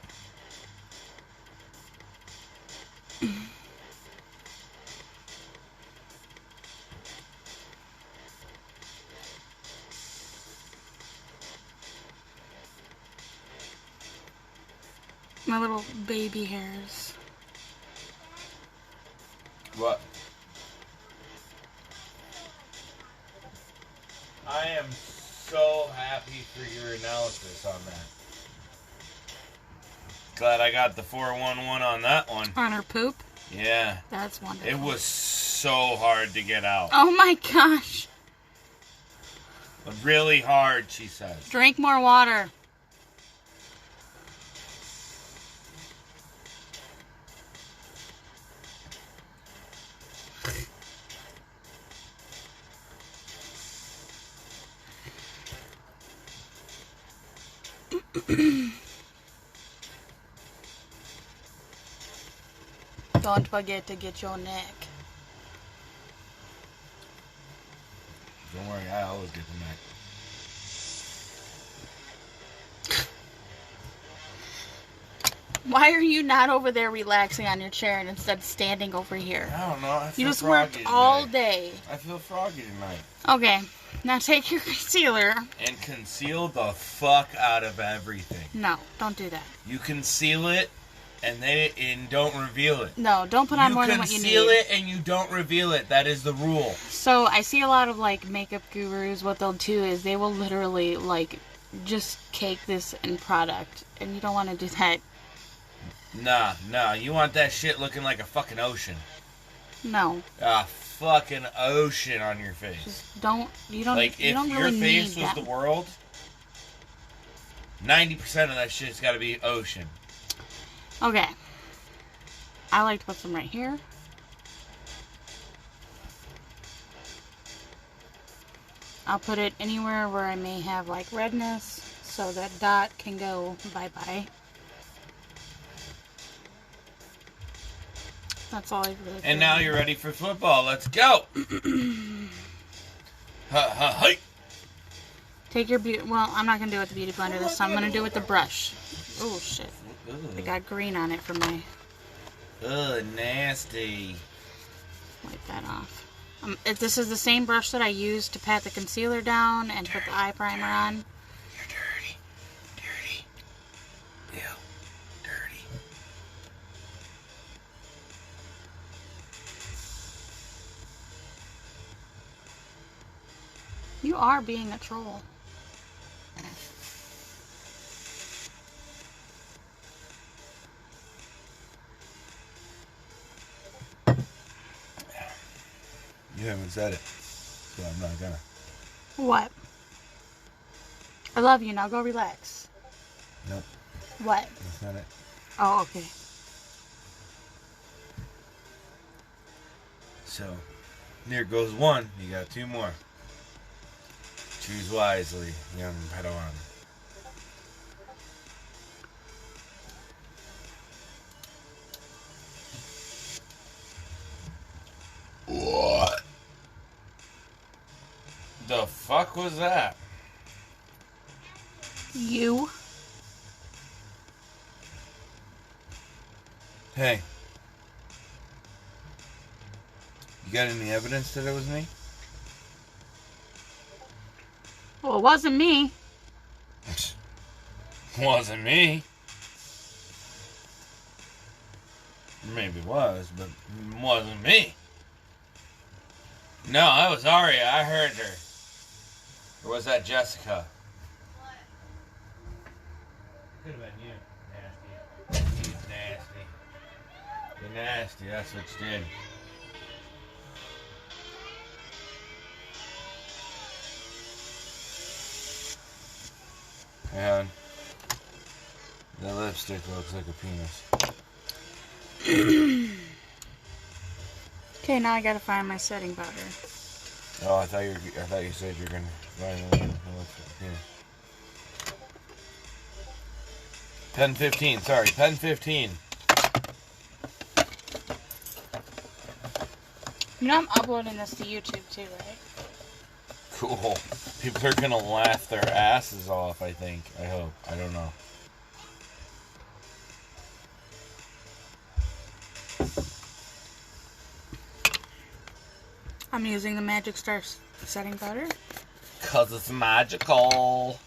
My little baby hairs. What? I am so happy for your analysis on that. Glad I got the 411 on that one. On her poop? Yeah. That's wonderful. It was so hard to get out. Oh my gosh. But really hard, she says. Drink more water. Don't forget to get your neck. Don't worry, I always get the neck. Why are you not over there relaxing on your chair and instead standing over here? I don't know. I feel You just froggy worked all tonight. day. I feel froggy tonight. Okay, now take your concealer. And conceal the fuck out of everything. No, don't do that. You conceal it and don't reveal it. No, don't put on more than what you need. You conceal it and you don't reveal it. That is the rule. So I see a lot of like makeup gurus. What they'll do is they will literally like just cake this in product, and you don't want to do that. Nah. You want that shit looking like a fucking ocean. No. A fucking ocean on your face. Just don't. You don't. Like, you if don't your really face need was that. the world, 90% of that shit's gotta be ocean. Okay. I like to put some right here. I'll put it anywhere where I may have like redness, so that dot can go bye-bye. That's all I really And now you're ready for football. Let's go! Hi. Take your beauty. Well, I'm not gonna do it with the beauty blender this time. I'm gonna do it with the brush. Oh shit! It got green on it from my. Ugh, nasty. Wipe that off. This is the same brush that I used to pat the concealer down and put the eye primer on. You're dirty. Dirty. Ew. Dirty. You are being a troll. You haven't said it, so I'm not gonna. What? I love you. Now go relax. Nope, What? that's not it. Oh, okay. So, there goes one. You got two more. Choose wisely, young Padawan. What? The fuck was that? You. Hey. You got any evidence that it was me? Well, it wasn't me. Wasn't me. Maybe it was, but it wasn't me. No, that was Aria. I heard her. Or was that Jessica? What? Could have been you. Nasty. He's nasty. You're nasty. That's what you did. And that lipstick looks like a penis. Okay, now I gotta find my setting powder. Oh, I thought you said you were gonna find the one that looks like a penis. 10:15. Sorry, 10:15. You know I'm uploading this to YouTube too, right? Cool. People are gonna laugh their asses off. I think. I hope. I don't know. I'm using the Magic Star setting powder. 'Cause it's magical.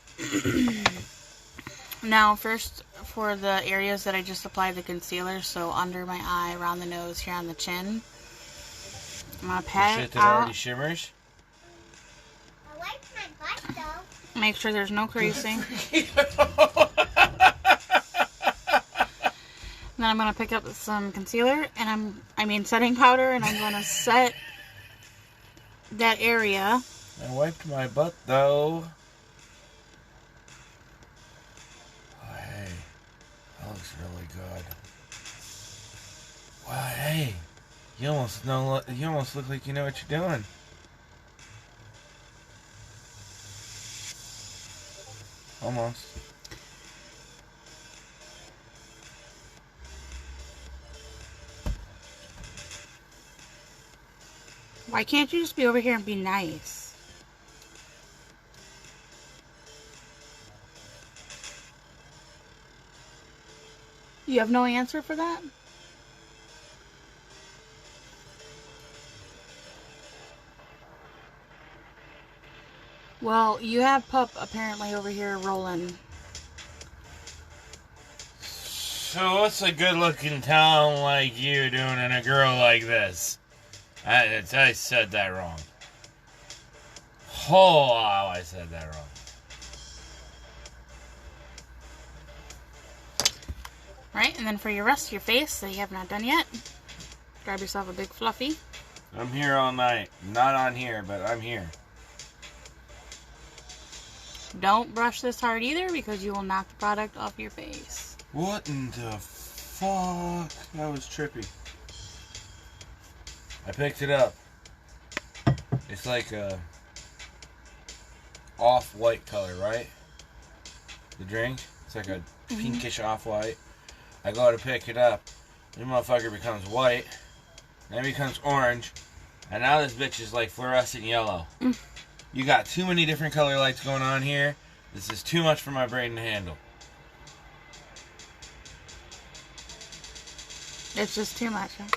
Now, first, for the areas that I just applied the concealer, so under my eye, around the nose, here on the chin, I'm gonna pat Shit it that already out. shimmers. I wiped my butt though. Make sure there's no creasing. Then I'm gonna pick up some concealer, and setting powder, and I'm gonna set that area. I wiped my butt though. Oh, hey, that looks really good. Wow, hey, you almost look like you know what you're doing. Almost. Why can't you just be over here and be nice? You have no answer for that? Well, you have Pup apparently over here rolling. So what's a good-looking talent like you doing in a girl like this? I said that wrong. Oh, I said that wrong. Right, and then for your rest of your face that you have not done yet, grab yourself a big fluffy. I'm here all night. Not on here, but I'm here. Don't brush this hard either because you will knock the product off your face. What in the fuck? That was trippy. I picked it up. It's like a off-white color, right? The drink. It's like a pinkish off-white. I go to pick it up. This motherfucker becomes white. Then it becomes orange. And now this bitch is like fluorescent yellow. You got too many different color lights going on here. This is too much for my brain to handle. It's just too much, huh?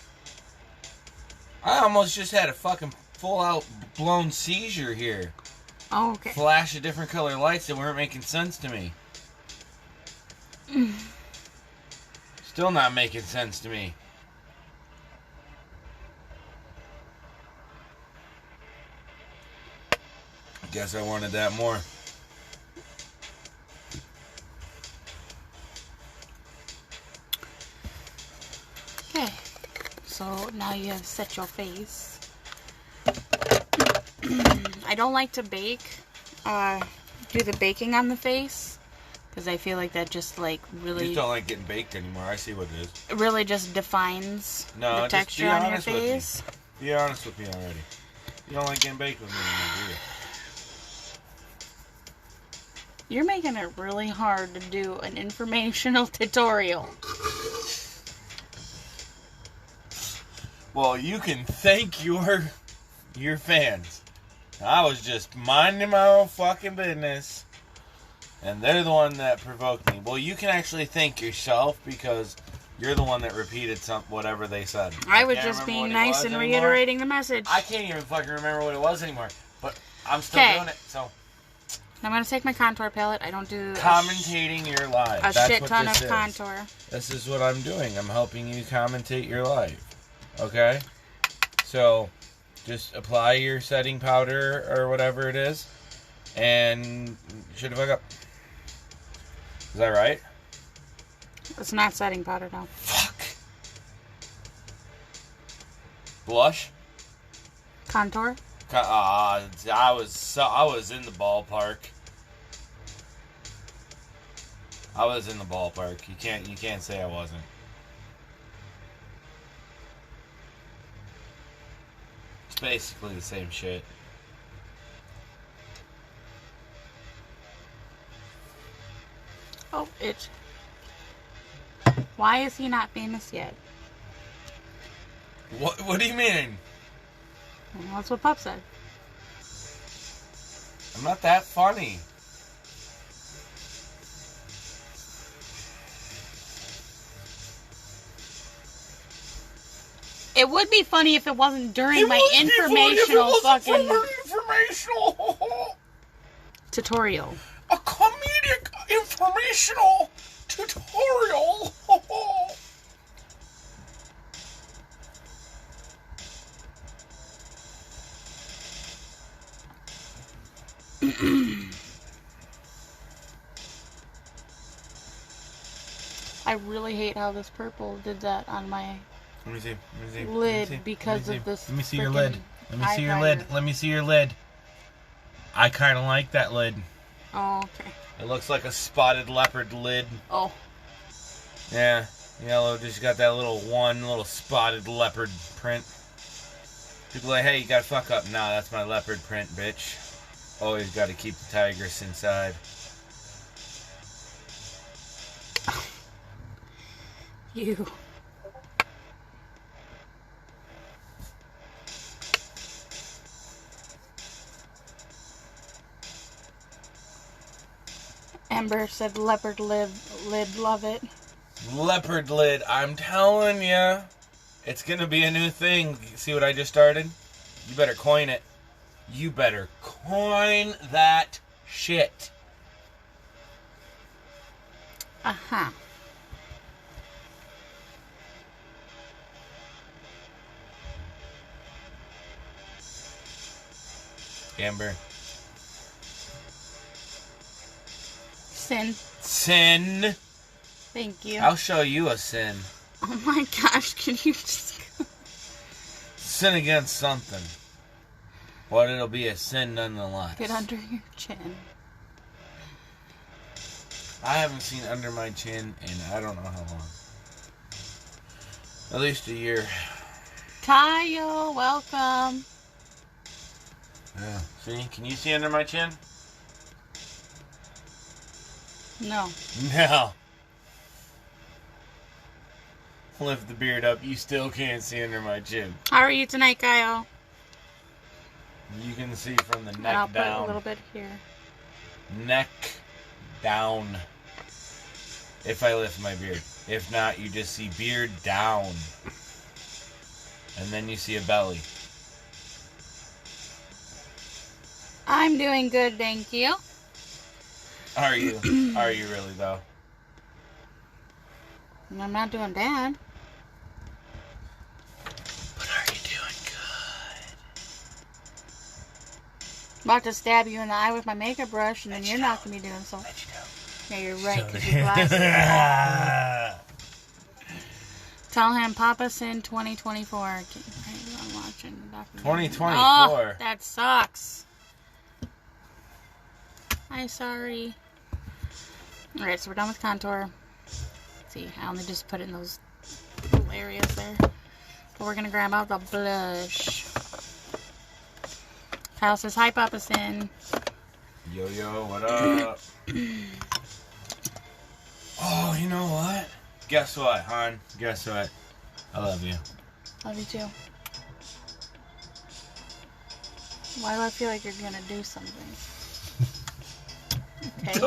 I almost just had a fucking full-out blown seizure here. Oh, okay. Flash of different color lights that weren't making sense to me. Still not making sense to me. Guess I wanted that more. Okay. So now you have set your face. I don't like to bake. Do the baking on the face. Because I feel like that just like really... You just don't like getting baked anymore. I see what it is. It really just defines No, the just texture be on your honest with me. face. Be honest with me already. You don't like getting baked with me anymore, do you? You're making it really hard to do an informational tutorial. Well, you can thank your fans. I was just minding my own fucking business, and they're the one that provoked me. Well, you can actually thank yourself because you're the one that repeated whatever they said. I was can't just remember being what it nice was and anymore. reiterating the message. I can't even fucking remember what it was anymore, but I'm still Okay. doing it. So I'm going to take my contour palette. I don't do commentating your live. a That's shit what ton this of is. contour. This is what I'm doing. I'm helping you commentate your life. Okay? So, just apply your setting powder or whatever it is, and shut the fuck up. Is that right? It's not setting powder now. Fuck. Blush? Contour? I was in the ballpark. I was in the ballpark. You can't say I wasn't. It's basically the same shit. Oh, itch. Why is he not famous yet? What do you mean? Well, that's what Pup said. I'm not that funny. It would be funny if it wasn't during my informational fucking informational tutorial. a comedic informational tutorial. I really hate how this purple did that on my Let me see. lid because of this. Let me see your frickin' lid. Let me see your lid. eyeliner. Let me see your lid. I kind of like that lid. Oh, okay. It looks like a spotted leopard lid. Oh, Yeah, yellow. Just got that little spotted leopard print. People are like, hey, you gotta fuck up. Nah, that's my leopard print, bitch. Always gotta keep the tigress inside. you. Amber said leopard lid, love it. Leopard lid. I'm telling ya. It's gonna be a new thing. See what I just started? You better coin it. You better coin that shit. Uh-huh. Amber. Sin. Sin. Thank you. I'll show you a sin. Oh my gosh, can you just... Sin against something. But it'll be a sin nonetheless. Get under your chin. I haven't seen under my chin in I don't know how long. At least a year. Kyle, welcome. Yeah. See? Can you see under my chin? No. No. Lift the beard up. You still can't see under my chin. How are you tonight, Kyle? You can see from the And I'll neck put a down. little bit here. Neck down. If I lift my beard. If not, you just see beard down. And then you see a belly. I'm doing good, thank you. Are you? Are you really, though? And I'm not doing bad. But are you doing good? About to stab you in the eye with my makeup brush, and then you're not going to be doing so. Let you know. Yeah, you're right, because your glasses. Tell him Papa Sin 2024. I'm watching the documentary. 2024. Oh, that sucks. I'm sorry. Alright, so we're done with contour. Let's see, I only just put it in those little areas there. But we're going to grab out the blush. Kyle says, hi, Papa Sin. Yo, yo, what up? Oh, you know what? Guess what, hon? Guess what? I love you. Love you too. Why do I feel like you're going to do something? Okay.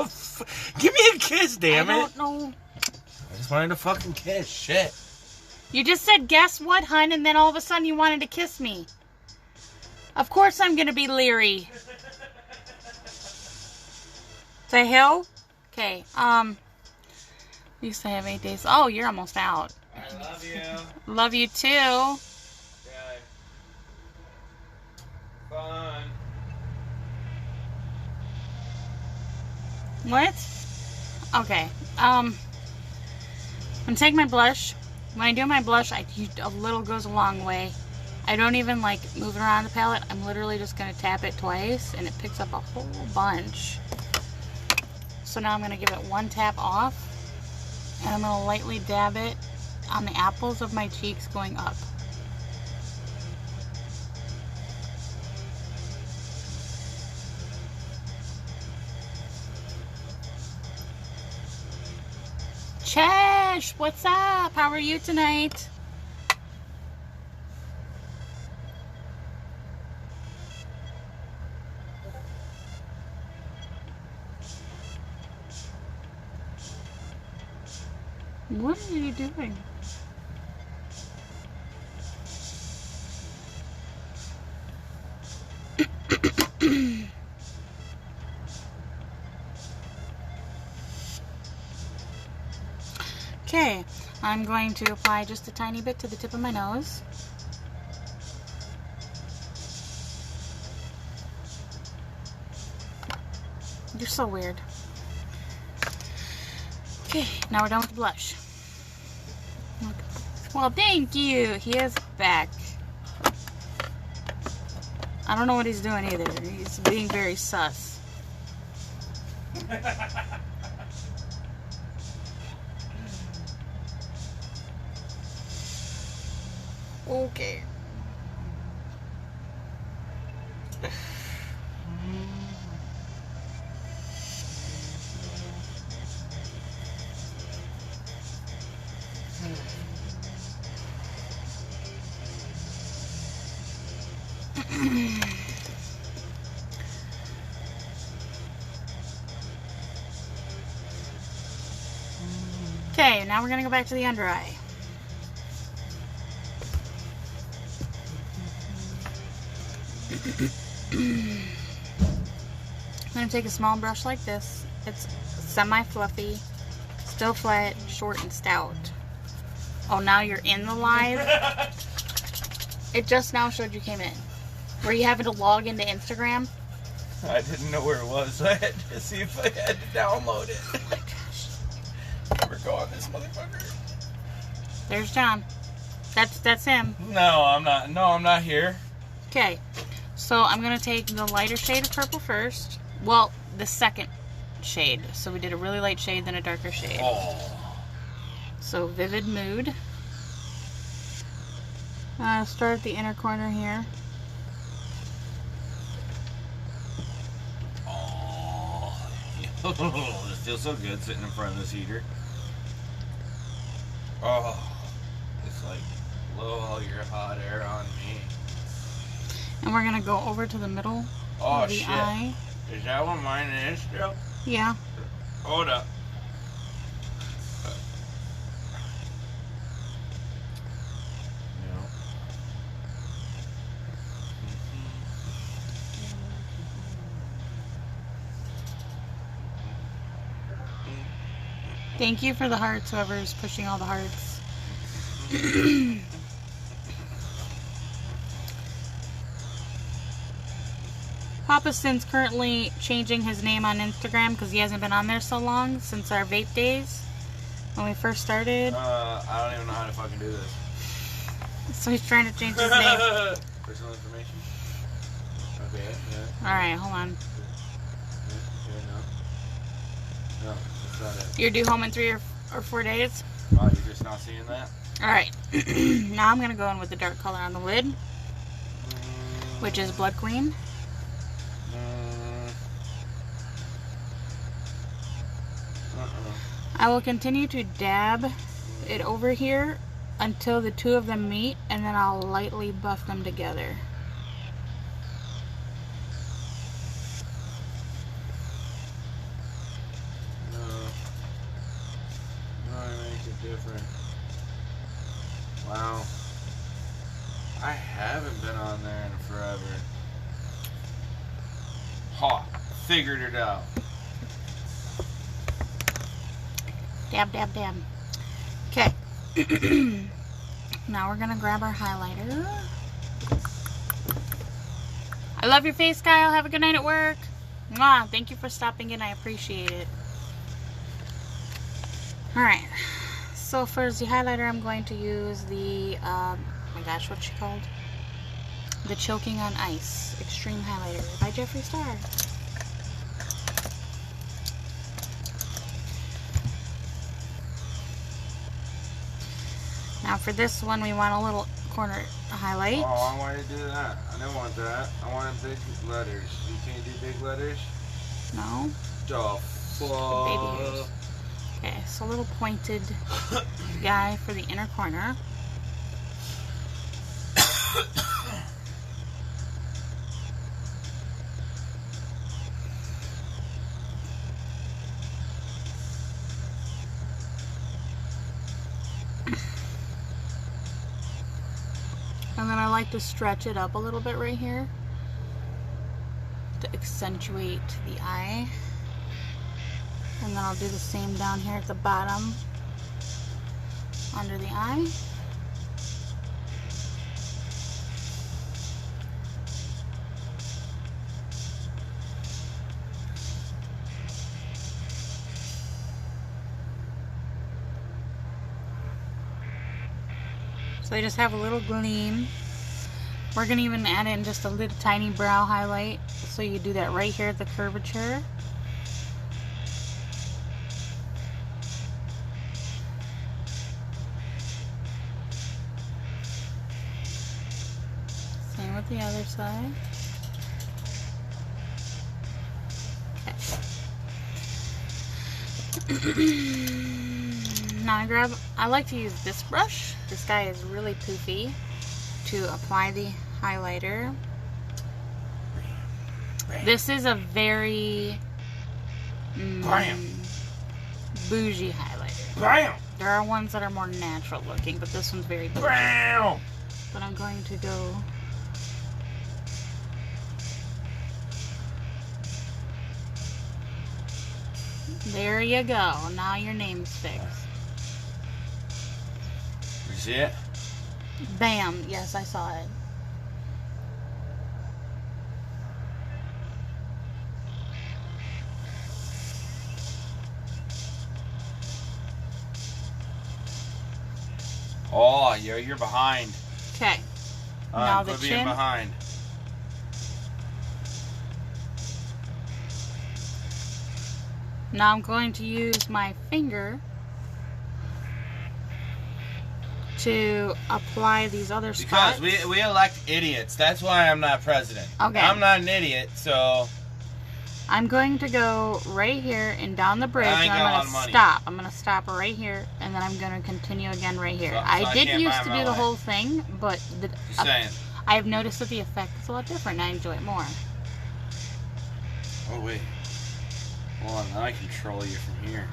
Give me a kiss, damn I it! don't know. I just wanted a fucking kiss. Shit. You just said, guess what, hun? And then all of a sudden you wanted to kiss me. Of course I'm going to be leery. The hell? Okay, you used to have 8 days. Oh, you're almost out. I love you. Love you too. Okay. Fun. What? Okay, I'm gonna take my blush. When I do my blush, a little goes a long way. I don't even like move it around the palette. I'm literally just gonna tap it twice and it picks up a whole bunch. So now I'm gonna give it one tap off and I'm gonna lightly dab it on the apples of my cheeks going up. Chesh, what's up? How are you tonight? What are you doing? Okay, I'm going to apply just a tiny bit to the tip of my nose. You're so weird. Okay, now we're done with the blush. Well, thank you. He is back. I don't know what he's doing either. He's being very sus. Okay. Okay, now we're gonna go back to the under eye. I'm gonna take a small brush like this. It's semi-fluffy, still flat, short, and stout. Oh, now you're in the live? It just now showed you came in. Were you having to log into Instagram? I didn't know where it was, so I had to see if I had to download it. Oh my gosh. We're going, this motherfucker. There's John. That's him. No, I'm not. No, I'm not here. Okay, so I'm gonna take the lighter shade of purple first. Well, the second shade. So we did a really light shade, then a darker shade. Oh. So Vivid Mood. Start at the inner corner here. Oh. This feels so good sitting in front of this heater. Oh. It's like blow all your hot air on me. And we're gonna go over to the middle of the eye. Is that what mine is still? Yeah. Hold up. Thank you for the hearts, whoever's pushing all the hearts. Papa Sin's currently changing his name on Instagram because he hasn't been on there so long since our vape days when we first started. I don't even know how to fucking do this. So he's trying to change his name. Personal information? Okay, yeah. Alright, hold on. Okay, no. No, that's not it. You're due home in 3 or 4 days? Oh, you're just not seeing that? Alright. Now I'm going to go in with the dark color on the lid, which is blood green. I will continue to dab it over here until the two of them meet, and then I'll lightly buff them together. No. No, I make it different. Wow. I haven't been on there in forever. Ha! Figured it out. Dab, dab, dab. Okay. Now we're gonna grab our highlighter. I love your face, Kyle. Have a good night at work. Mwah. Thank you for stopping in. I appreciate it. Alright. So for the highlighter, I'm going to use the, oh my gosh, what's she called? The Choking on Ice Extreme Highlighter by Jeffree Star. Now for this one, we want a little corner highlight. Oh, I wanted to do that. I didn't want that. I wanted big letters. You can't do big letters? No. The fuck? Baby hairs. Okay, so a little pointed guy for the inner corner. And then I like to stretch it up a little bit right here to accentuate the eye. And then I'll do the same down here at the bottom under the eye. So they just have a little gleam. We're going to even add in just a little tiny brow highlight. So you do that right here at the curvature. Same with the other side. Okay. Now I like to use this brush. This guy is really poofy to apply the highlighter. This is a very bougie highlighter. Bam! There are ones that are more natural looking, but this one's very bushy. Brown. But I'm going to go... There you go. Now your name's fixed. You see it? Bam. Yes, I saw it. Oh, you're behind. Okay. Now the quit being chin. behind. Now I'm going to use my finger to apply these other spots. Because we elect idiots. That's why I'm not president. Okay. I'm not an idiot, so... I'm going to go right here and down the bridge, I ain't and got a I'm lot going of to money. stop. I'm going to stop right here, and then I'm going to continue again right here. So I I did can't used buy to my do the way. whole thing, but Just saying. I have noticed that the effect is a lot different, and I enjoy it more. Oh, wait. Hold on, now I control you from here.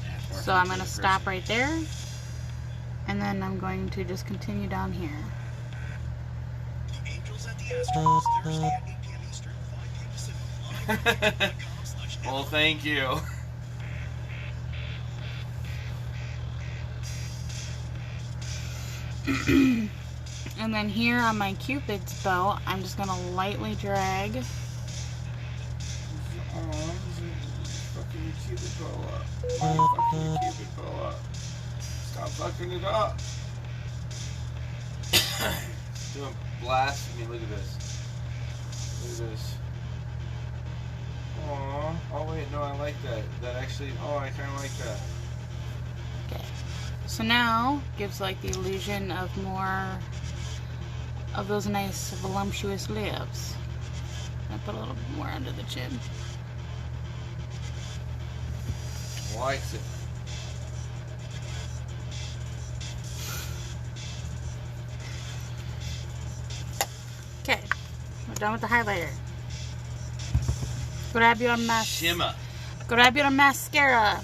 Yeah, it's more So I'm fun going to for the stop person. right there, and then I'm going to just continue down here. The Angels at the Astros, Thursday at 8 p.m. Eastern, 5 p.m. Pacific. Well, thank you. And then here on my Cupid's bow, I'm just going to lightly drag. Oh, fucking Cupid bow up. Why fucking Cupid bow up? Stop fucking it up. Doing blasphemy. Look at this. Look at this. Aww. Oh wait, no, I like that. That actually. Oh, I kind of like that. Okay. So now, gives like the illusion of more of those nice voluptuous lips. I put a little bit more under the chin. Likes it. Okay. We're done with the highlighter. Grab your Shimmer. grab your mascara.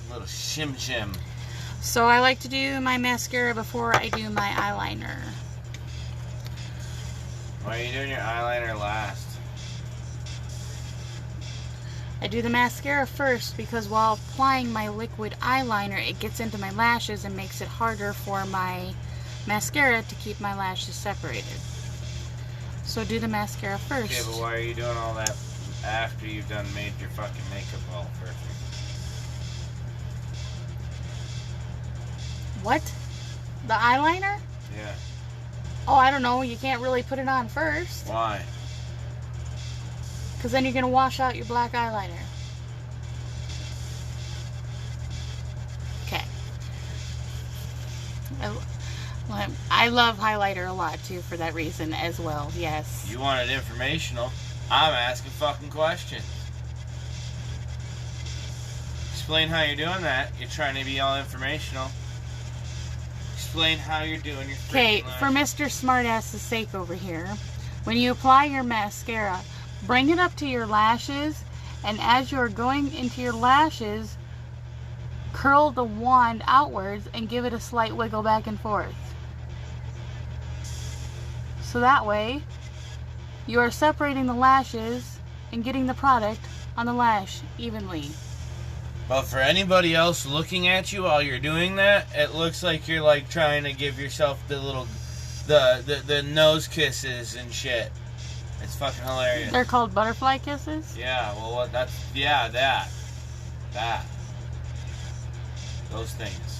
Little shim shim. So I like to do my mascara before I do my eyeliner. Why are you doing your eyeliner last? I do the mascara first because while applying my liquid eyeliner, it gets into my lashes and makes it harder for my mascara to keep my lashes separated. So do the mascara first. Okay, but why are you doing all that after you've done made your fucking makeup all perfect? What? The eyeliner? Yeah. Oh, I don't know. You can't really put it on first. Why? Because then you're going to wash out your black eyeliner. Okay. I love highlighter a lot, too, for that reason as well. Yes. You wanted informational. I'm asking fucking questions. Explain how you're doing that. You're trying to be all informational. Explain how you're doing your Okay, freaking for lashes. Mr. Smartass's sake over here, when you apply your mascara, bring it up to your lashes, and as you're going into your lashes, curl the wand outwards and give it a slight wiggle back and forth. So that way, you are separating the lashes and getting the product on the lash evenly. But for anybody else looking at you while you're doing that, it looks like you're like trying to give yourself the little, the nose kisses and shit. It's fucking hilarious. They're called butterfly kisses? Yeah, well, that. Those things.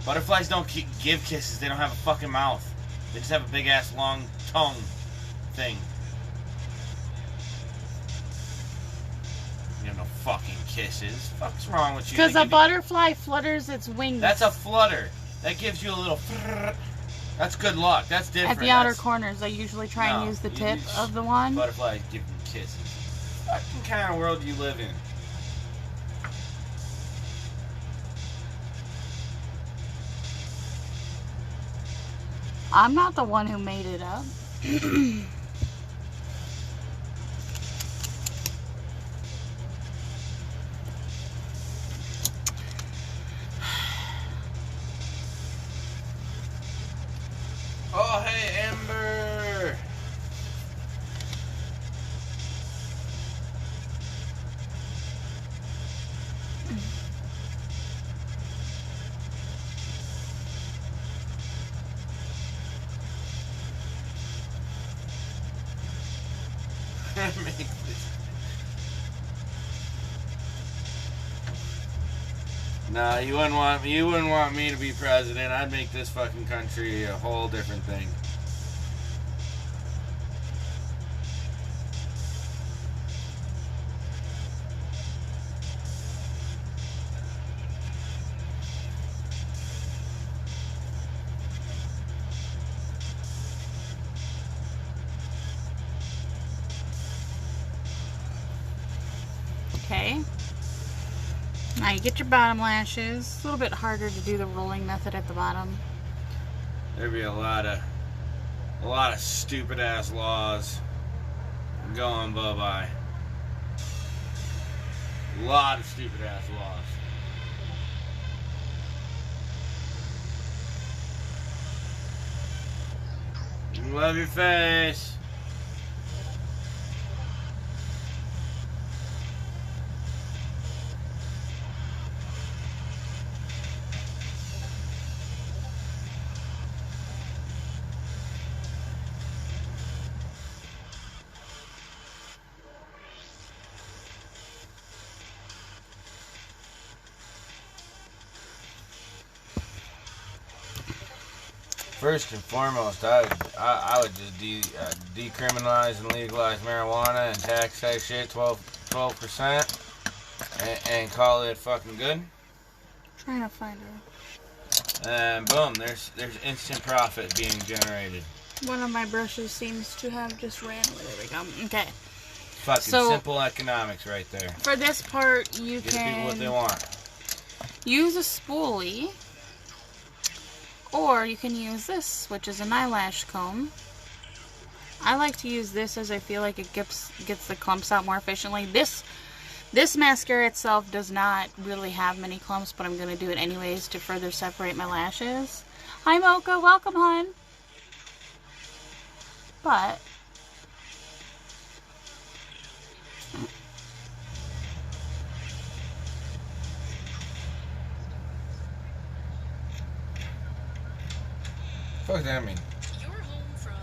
Butterflies don't give kisses. They don't have a fucking mouth. They just have a big ass long tongue thing. You have no fucking kisses. Fuck's wrong with you? Because They a give you- butterfly flutters its wings. That's a flutter. That gives you a little. That's good luck. That's different. At the outer That's- corners, I usually try and No, use the you tip just- of the wand. Butterflies give you kisses. What kind of world do you live in? I'm not the one who made it up. Make this. No, you wouldn't want me to be president. I'd make this fucking country a whole different thing. Okay. Now you get your bottom lashes. It's a little bit harder to do the rolling method at the bottom. There'd be a lot of stupid ass laws going bye-bye. A lot of stupid ass laws. Love your face. First and foremost, I would just decriminalize and legalize marijuana and tax that shit 12% and call it fucking good. Trying to find her. And boom, there's instant profit being generated. One of my brushes seems to have just ran. There we go. Okay. Fucking So, simple economics right there. For this part, you Give people what can they want. use a spoolie, or you can use this, which is an eyelash comb. I like to use this as I feel like it gets the clumps out more efficiently. This mascara itself does not really have many clumps, but I'm going to do it anyways to further separate my lashes. Hi Mocha, welcome hon. But What does that mean? You're home from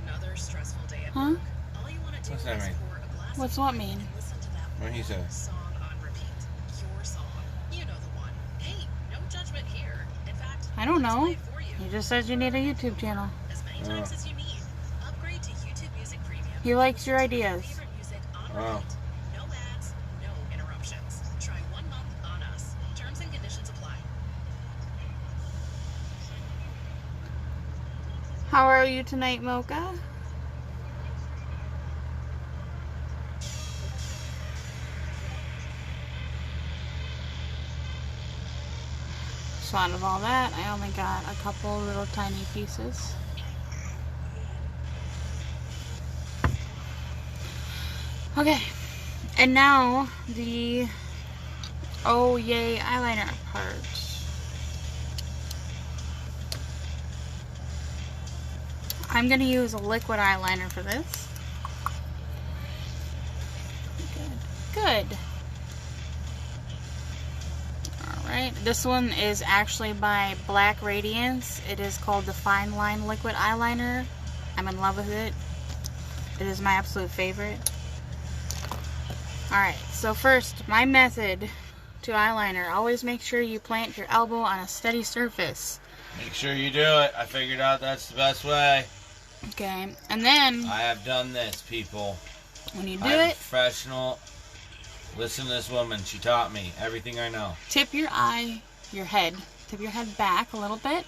another stressful day at Huh? work. All you want to do What's that is mean? pour a glass What's of what wine mean? and listen to that What he say? song on repeat. Your song. You know the one. Hey, no judgment here. In fact, I don't let's know. play it for you. He just says you need a YouTube channel. As many times as you need. Upgrade to YouTube Music Premium. He likes your ideas. Favorite music on Oh. repeat. No ads, no interruptions. Try 1 month on us. Terms and conditions apply. How are you tonight, Mocha? So out of all that, I only got a couple little tiny pieces. Okay, and now the oh yay eyeliner part. I'm going to use a liquid eyeliner for this. Good. Alright, this one is actually by Black Radiance. It is called the Fine Line Liquid Eyeliner. I'm in love with it. It is my absolute favorite. Alright, so first, my method to eyeliner. Always make sure you plant your elbow on a steady surface. Make sure you do it. I figured out that's the best way. Okay, and then I have done this, people. when you do I'm a it, professional. Listen to this woman. She taught me everything I know. tip your head back a little bit.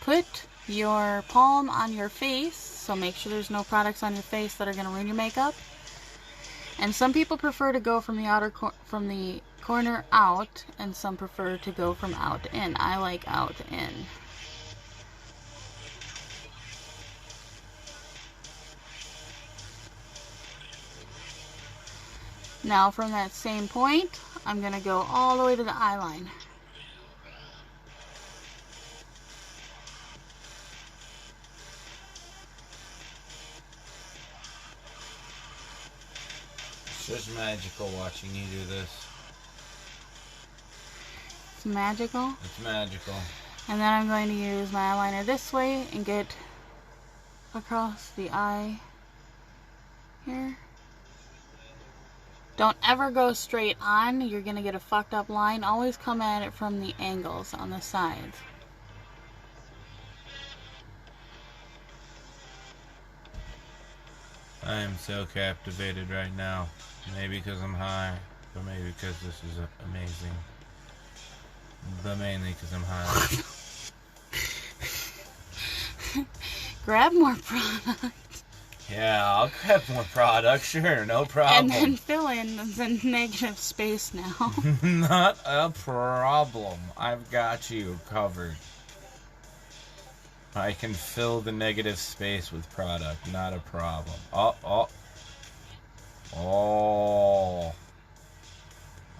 Put your palm on your face, so make sure there's no products on your face that are going to ruin your makeup. And some people prefer to go from the corner out, and some prefer to go from out in. I like out in. Now from that same point, I'm going to go all the way to the eye line. It's just magical watching you do this. It's magical. It's magical. And then I'm going to use my eyeliner this way and get across the eye here. Don't ever go straight on. You're going to get a fucked up line. Always come at it from the angles on the sides. I am so captivated right now. Maybe because I'm high, but maybe because this is amazing. But mainly because I'm high. Grab more product. Yeah, I'll grab more product, sure, no problem. And then fill in the negative space now. Not a problem. I've got you covered. I can fill the negative space with product, not a problem. Oh.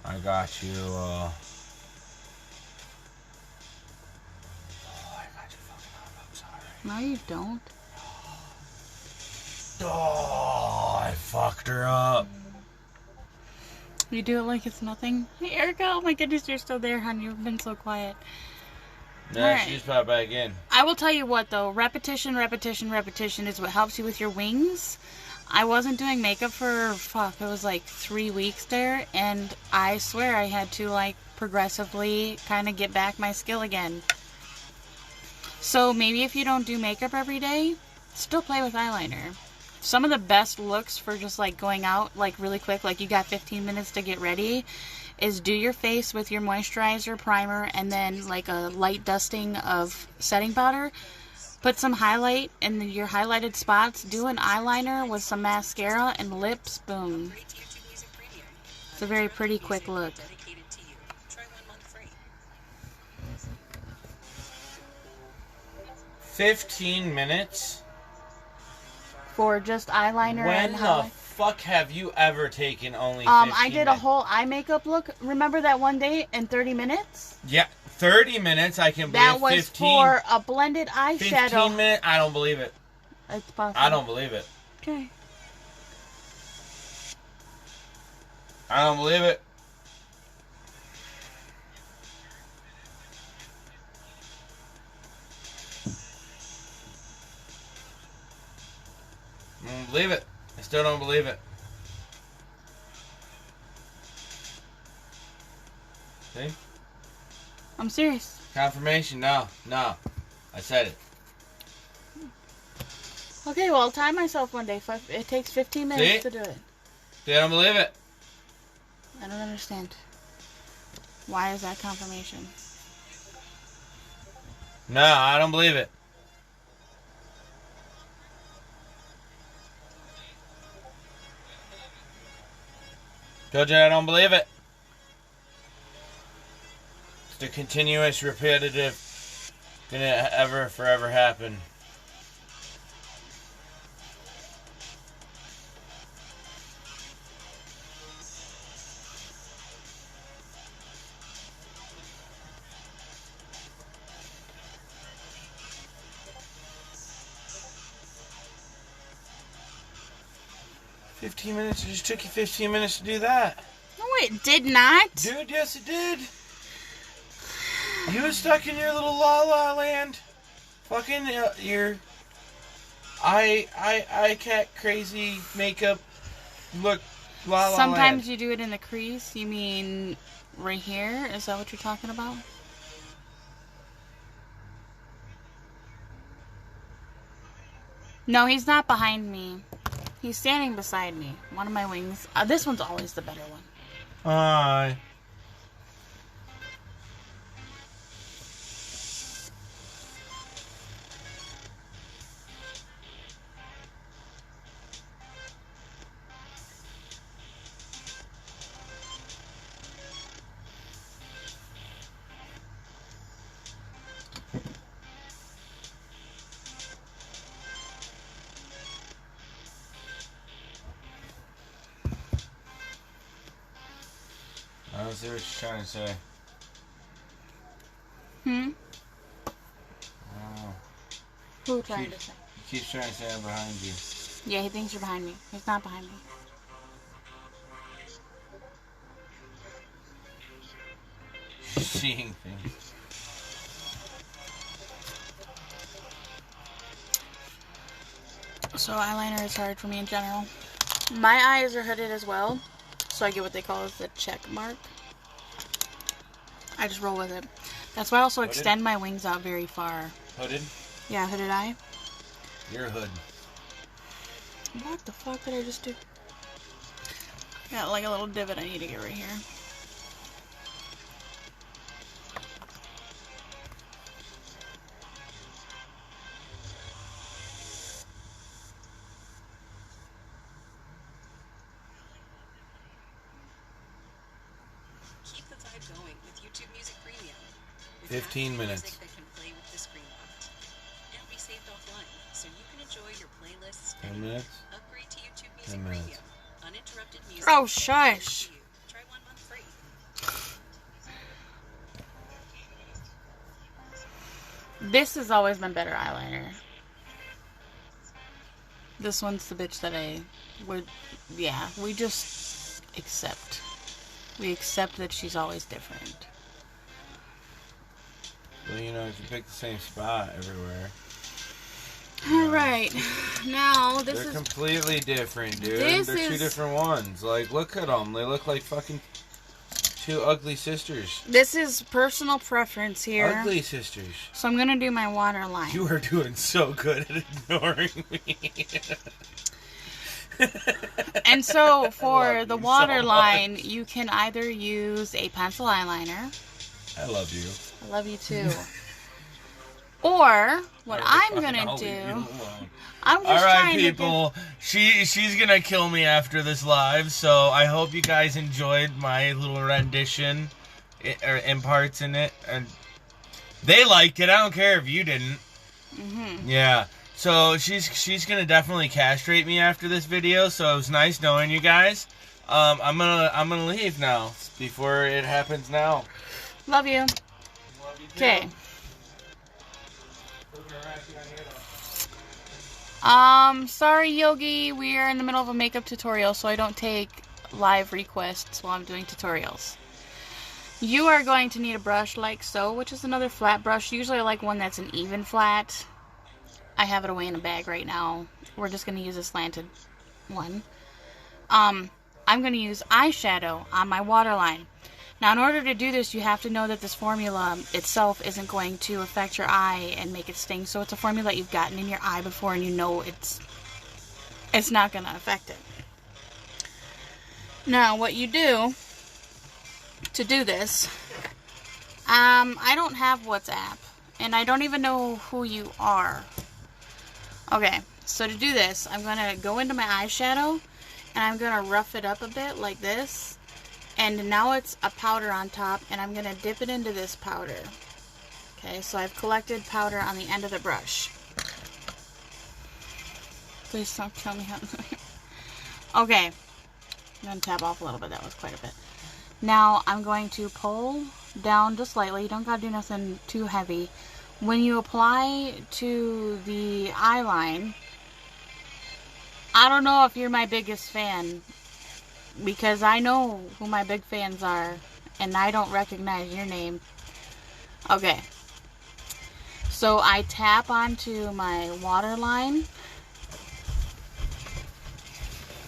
I got you, I got you fucking up, I'm sorry. No, you don't. Oh, I fucked her up. You do it like it's nothing. Hey, Erica, oh my goodness, you're still there, hon. You've been so quiet. Yeah, Alright. she's popped back in. I will tell you what, though. Repetition is what helps you with your wings. I wasn't doing makeup for, it was like 3 weeks there. And I swear I had to, like, progressively kind of get back my skill again. So maybe if you don't do makeup every day, still play with eyeliner. Some of the best looks for just, like, going out, like, really quick, like you got 15 minutes to get ready, is do your face with your moisturizer, primer, and then like a light dusting of setting powder. Put some highlight in your highlighted spots. Do an eyeliner with some mascara and lips. Boom. It's a very pretty quick look. 15 minutes? For just eyeliner When and the highlight. fuck have you ever taken only 15 I did a whole eye makeup look. Remember that one day in 30 minutes? Yeah, 30 minutes I can believe. That was 15, for a blended eyeshadow. 15 minutes? I don't believe it. It's possible. I don't believe it. Okay. I don't believe it. I don't believe it. I still don't believe it. See? I'm serious. Confirmation? No. I said it. Okay, well, I'll time myself one day. It takes 15 minutes to do it. See, I don't believe it. I don't understand. Why is that confirmation? No, I don't believe it. Told you I don't believe it. It's the continuous, repetitive, gonna ever, forever happen. It just took you 15 minutes to do that. No, it did not. Dude, yes it did. You were stuck in your little la la land. Fucking your eye cat crazy makeup look la la Sometimes land. you do it in the crease. You mean right here? Is that what you're talking about? No, he's not behind me. He's standing beside me. One of my wings. This one's always the better one. Hi. I don't see what you're trying to say. Oh. Who trying to say? He keeps trying to say I'm behind you. Yeah, he thinks you're behind me. He's not behind me. Seeing things. So eyeliner is hard for me in general. My eyes are hooded as well. So I get what they call as the check mark. I just roll with it. That's why I also extend my wings out very far. Hooded? Yeah, hooded eye. You're a hood. What the fuck did I just do? Got like a little divot I need to get right here. Keep the vibe going with YouTube Music Premium. With 15 app minutes. music that can play with the screen locked and be saved offline, so you can enjoy your playlists. 10 minutes? Upgrade to YouTube Music 10 minutes. Premium. Uninterrupted music. Oh, shush. Try 1 month free. This has always been better eyeliner. This one's the bitch that I would, yeah, we just accept. We accept that she's always different. Well, you know, if you pick the same spot everywhere. Alright, now this They're is... completely different, dude. This They're two is- different ones. Like, look at them. They look like fucking two ugly sisters. This is personal preference here. Ugly sisters. So I'm going to do my waterline. You are doing so good at ignoring me. And so I for love the you so waterline, much. you can either use a pencil eyeliner. I love you. I love you too. Or what I'm Fucking gonna I'll leave you do, alone. I'm just Alright, trying people. She's gonna kill me after this live, so I hope you guys enjoyed my little rendition in parts in it. And they liked it. I don't care if you didn't. Yeah. So she's gonna definitely castrate me after this video. So it was nice knowing you guys. I'm gonna leave now before it happens now. to love you. Okay. Sorry Yogi, we are in the middle of a makeup tutorial, so I don't take live requests while I'm doing tutorials. You are going to need a brush like so, which is another flat brush. Usually I like one that's an even flat. I have it away in a bag right now. We're just going to use a slanted one. I'm going to use eyeshadow on my waterline. Now, in order to do this, you have to know that this formula itself isn't going to affect your eye and make it sting. So it's a formula you've gotten in your eye before, and you know it's not going to affect it. Now, what you do to do this, I don't have WhatsApp, and I don't even know who you are. Okay, so to do this, I'm going to go into my eyeshadow, and I'm going to rough it up a bit like this. And now it's a powder on top, and I'm going to dip it into this powder. Okay, so I've collected powder on the end of the brush. Please don't tell me how. Okay, I'm going to tap off a little bit. That was quite a bit. Now I'm going to pull down just slightly. You don't got to do nothing too heavy. When you apply to the eyeline, I don't know if you're my biggest fan, because I know who my big fans are, and I don't recognize your name. Okay. So I tap onto my waterline.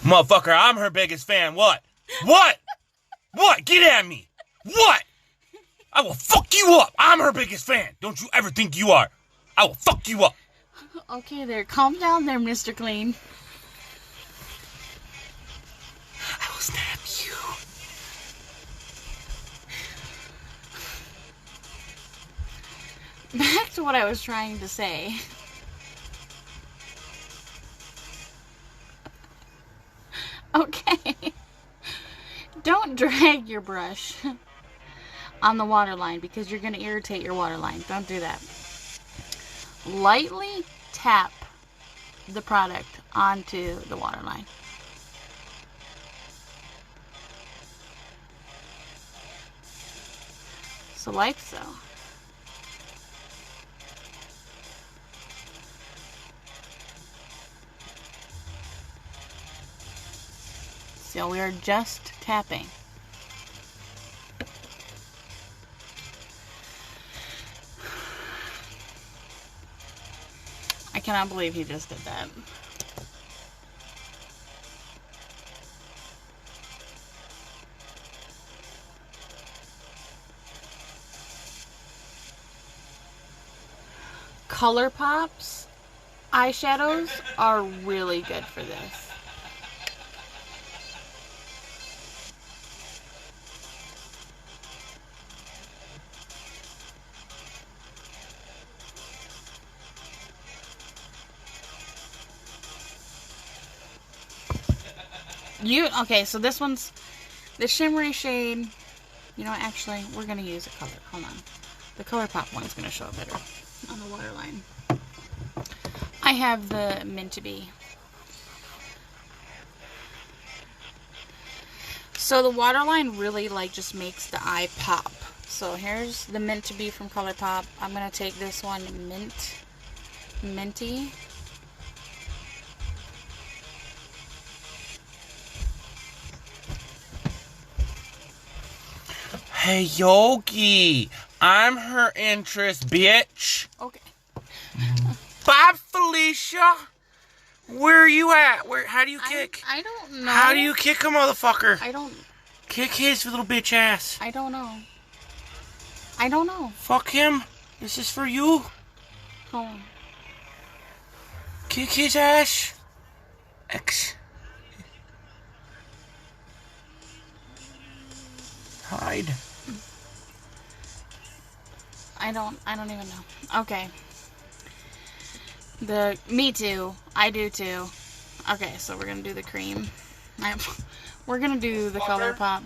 Motherfucker, I'm her biggest fan. What? What? What? Get at me. What? I will fuck you up. I'm her biggest fan. Don't you ever think you are. I will fuck you up. Okay there, calm down there, Mr. Clean. I will stab you. Back to what I was trying to say. Okay. Don't drag your brush on the waterline, because you're going to irritate your waterline. Don't do that. Lightly tap the product onto the waterline. So like so. So we are just tapping. I cannot believe he just did that. ColourPop's eyeshadows are really good for this. Okay, so this one's the shimmery shade. You know what, actually, we're going to use a color. Hold on. The ColourPop one's going to show up better on the waterline. I have the Mint Bee. So the waterline really, like, just makes the eye pop. So here's the Mint Bee from ColourPop. I'm going to take this one, Minty. Hey, Yogi, I'm her interest, bitch. Okay. Bye, Felicia. Where are you at? How do you kick? I don't know. How do you kick a motherfucker? I don't. Kick his little bitch ass. I don't know. I don't know. Fuck him. This is for you. Hold on. Kick his ass. X. Hide. I don't even know. Okay. Me too. I do too. Okay, so we're gonna do the cream. We're gonna do the ColourPop.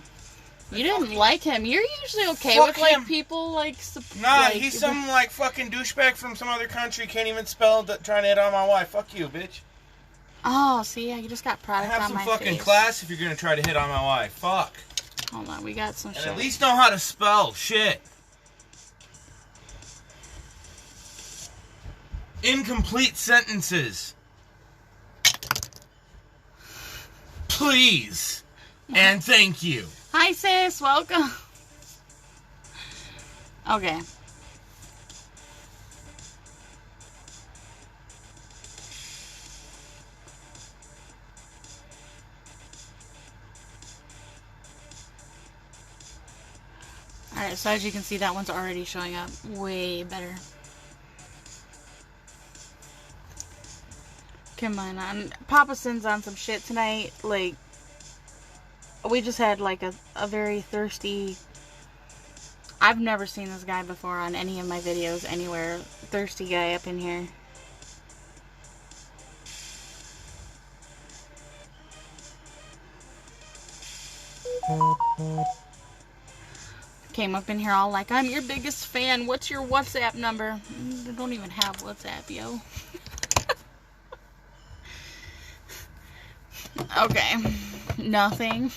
You didn't like him. You're usually okay Fuck with like him. people like. Nah, like, he's some like fucking douchebag from some other country. Can't even spell trying to hit on my wife. Fuck you, bitch. Oh, see, you just got product Have on some my fucking face. class if you're gonna try to hit on my wife. Fuck. Hold on, we got some And shit. at least know how to spell shit. Incomplete sentences. Please. And thank you. Hi, sis. Welcome. Okay. Alright, so as you can see, that one's already showing up way better. Come on. Papa Sin's on some shit tonight. Like, we just had like a very thirsty... I've never seen this guy before on any of my videos anywhere. Thirsty guy up in here. Came up in here all like, I'm your biggest fan. What's your WhatsApp number? I don't even have WhatsApp, yo. Okay. Nothing.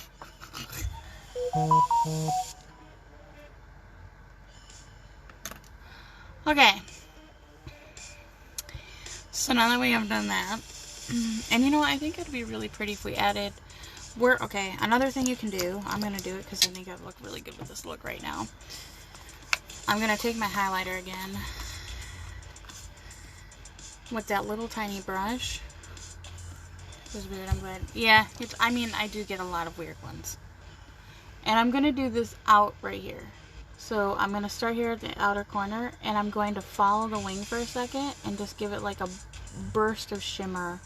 Okay. So now that we have done that, and you know what, I think it'd be really pretty if we added, okay, another thing you can do, I'm going to do it because I think I look really good with this look right now. I'm going to take my highlighter again with that little tiny brush. It was weird, I'm glad. Yeah, I mean, I do get a lot of weird ones. And I'm going to do this out right here. So I'm going to start here at the outer corner, and I'm going to follow the wing for a second and just give it like a burst of shimmer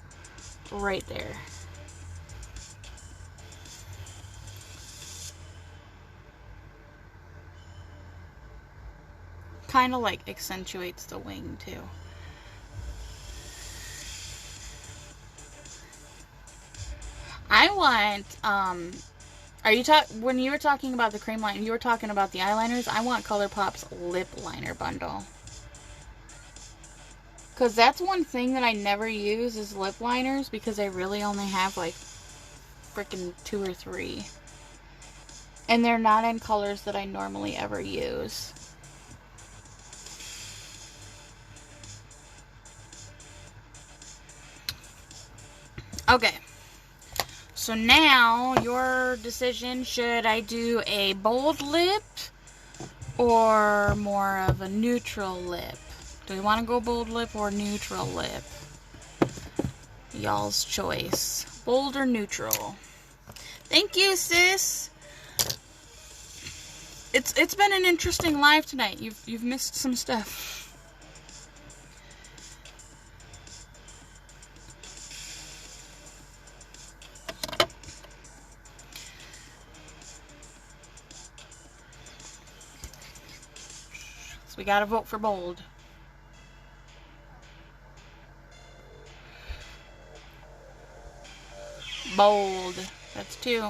right there. Kind of like accentuates the wing too. I want, when you were talking about the cream line, you were talking about the eyeliners, I want ColourPop's lip liner bundle. Because that's one thing that I never use is lip liners, because I really only have like freaking 2 or 3. And they're not in colors that I normally ever use. Okay. So now, your decision, should I do a bold lip or more of a neutral lip? Do we want to go bold lip or neutral lip? Y'all's choice. Bold or neutral? Thank you, sis. It's been an interesting live tonight. You've missed some stuff. We gotta vote for bold. Bold. That's 2.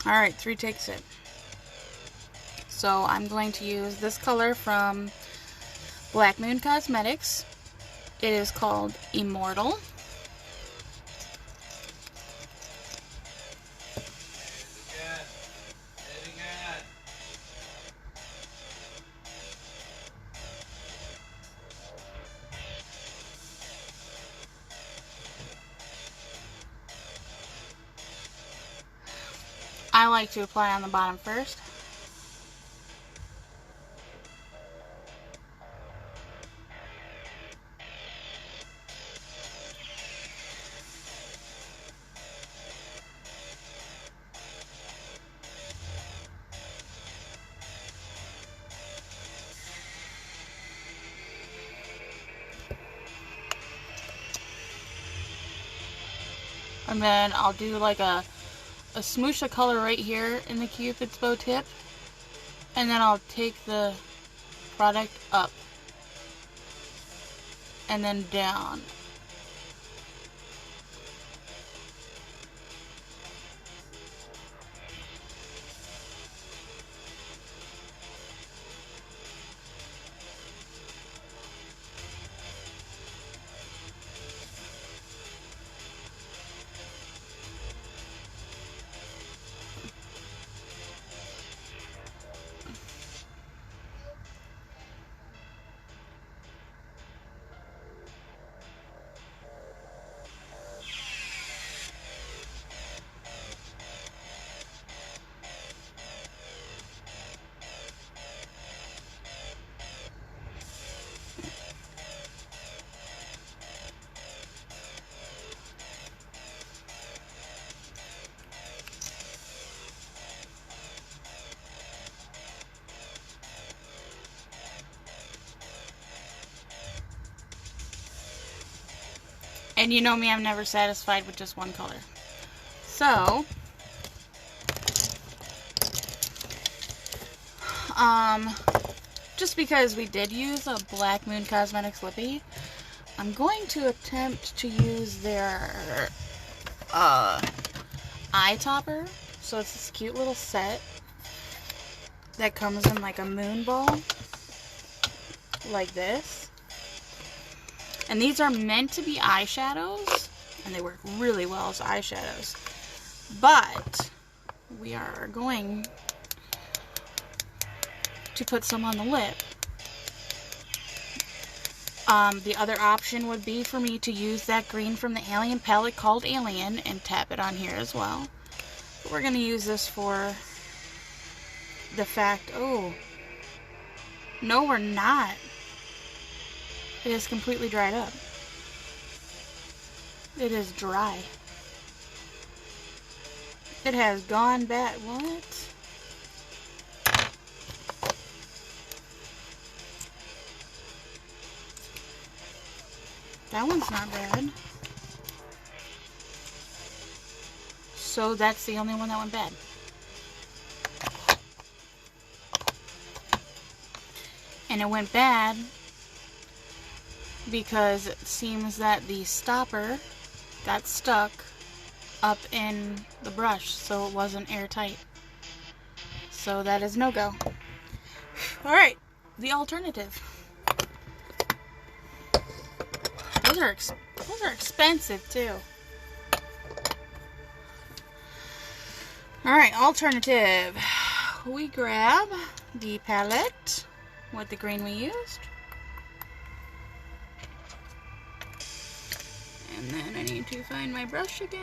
Alright, 3 takes it. So I'm going to use this color from Black Moon Cosmetics. It is called Immortal. I like to apply on the bottom first. And then I'll do like a smoosh of color right here in the Cupid's bow tip. And then I'll take the product up. And then down. And you know me, I'm never satisfied with just one color. So, just because we did use a Black Moon Cosmetics lippy, I'm going to attempt to use their eye topper. So it's this cute little set that comes in like a moon ball, like this. And these are meant to be eyeshadows, and they work really well as eyeshadows. But we are going to put some on the lip. The other option would be for me to use that green from the Alien palette called Alien and tap it on here as well. But we're going to use this for the fact, oh, no we're not. It is completely dried up. It is dry. It has gone bad. What? That one's not bad. So that's the only one that went bad. And it went bad because it seems that the stopper got stuck up in the brush, so it wasn't airtight. So that is no-go. Alright, the alternative. Those are expensive too. Alright, alternative. We grab the palette with the green we used. And then I need to find my brush again.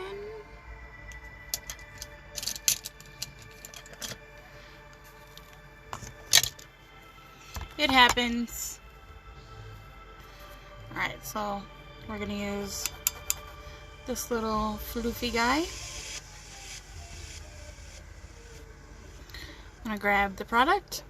It happens. Alright, so we're gonna use this little floofy guy. I'm gonna grab the product.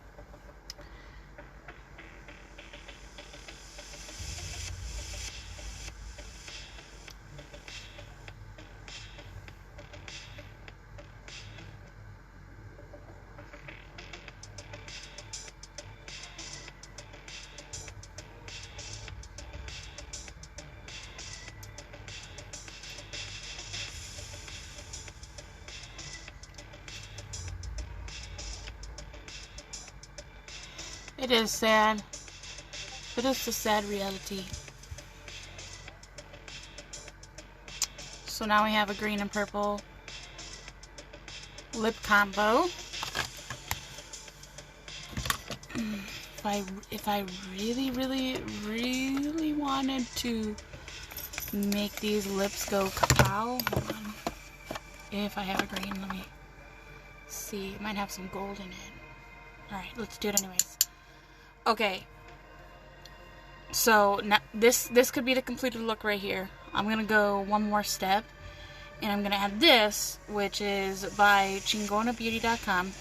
It is sad. It is the sad reality. So now we have a green and purple lip combo. If I really wanted to make these lips go kapow, hold on. If I have a green, let me see. It might have some gold in it. Alright, let's do it anyways. Okay, so now this could be the completed look right here. I'm gonna go one more step, and I'm gonna add this, which is by chingonabeauty.com.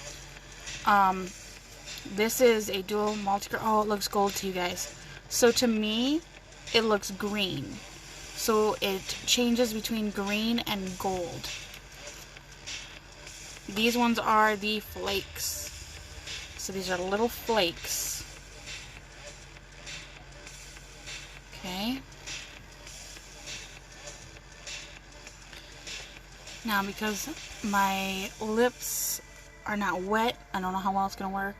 This is a dual multi-color. Oh, it looks gold to you guys. So to me, it looks green. So it changes between green and gold. These ones are the flakes. So these are little flakes. Okay. Now, because my lips are not wet, I don't know how well it's going to work.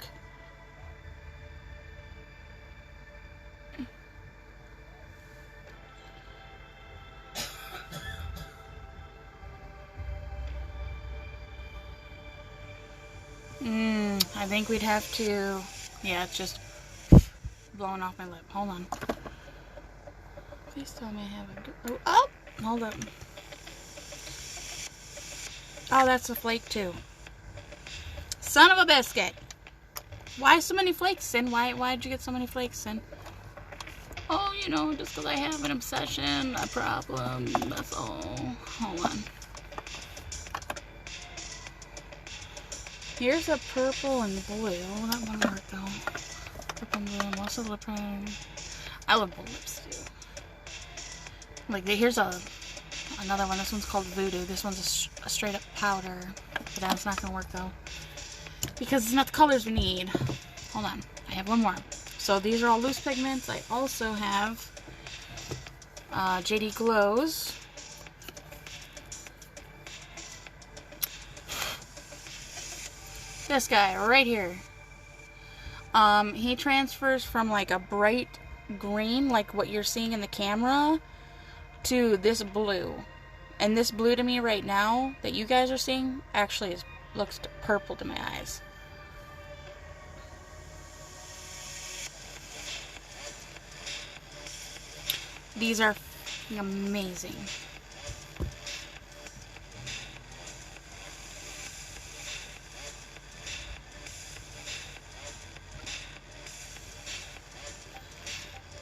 I think we'd have to... Yeah, it's just blowing off my lip. Hold on. Please tell me I have a good... Oh, hold up. Oh, that's a flake too. Son of a biscuit. Why so many flakes, Sin? Why'd you get so many flakes, Sin? Oh, you know, just because I have an obsession, a problem, that's all. Hold on. Here's a purple and blue. That one work though. Purple and blue. Most of the lip primer. I love blue lips too. Like, here's another one. This one's called Voodoo. This one's a straight up powder. But that's not going to work though, because it's not the colors we need. Hold on. I have one more. So these are all loose pigments. I also have JD Glows. This guy right here. He transfers from like a bright green, like what you're seeing in the camera, to this blue. And this blue to me right now that you guys are seeing actually looks purple to my eyes. These are amazing.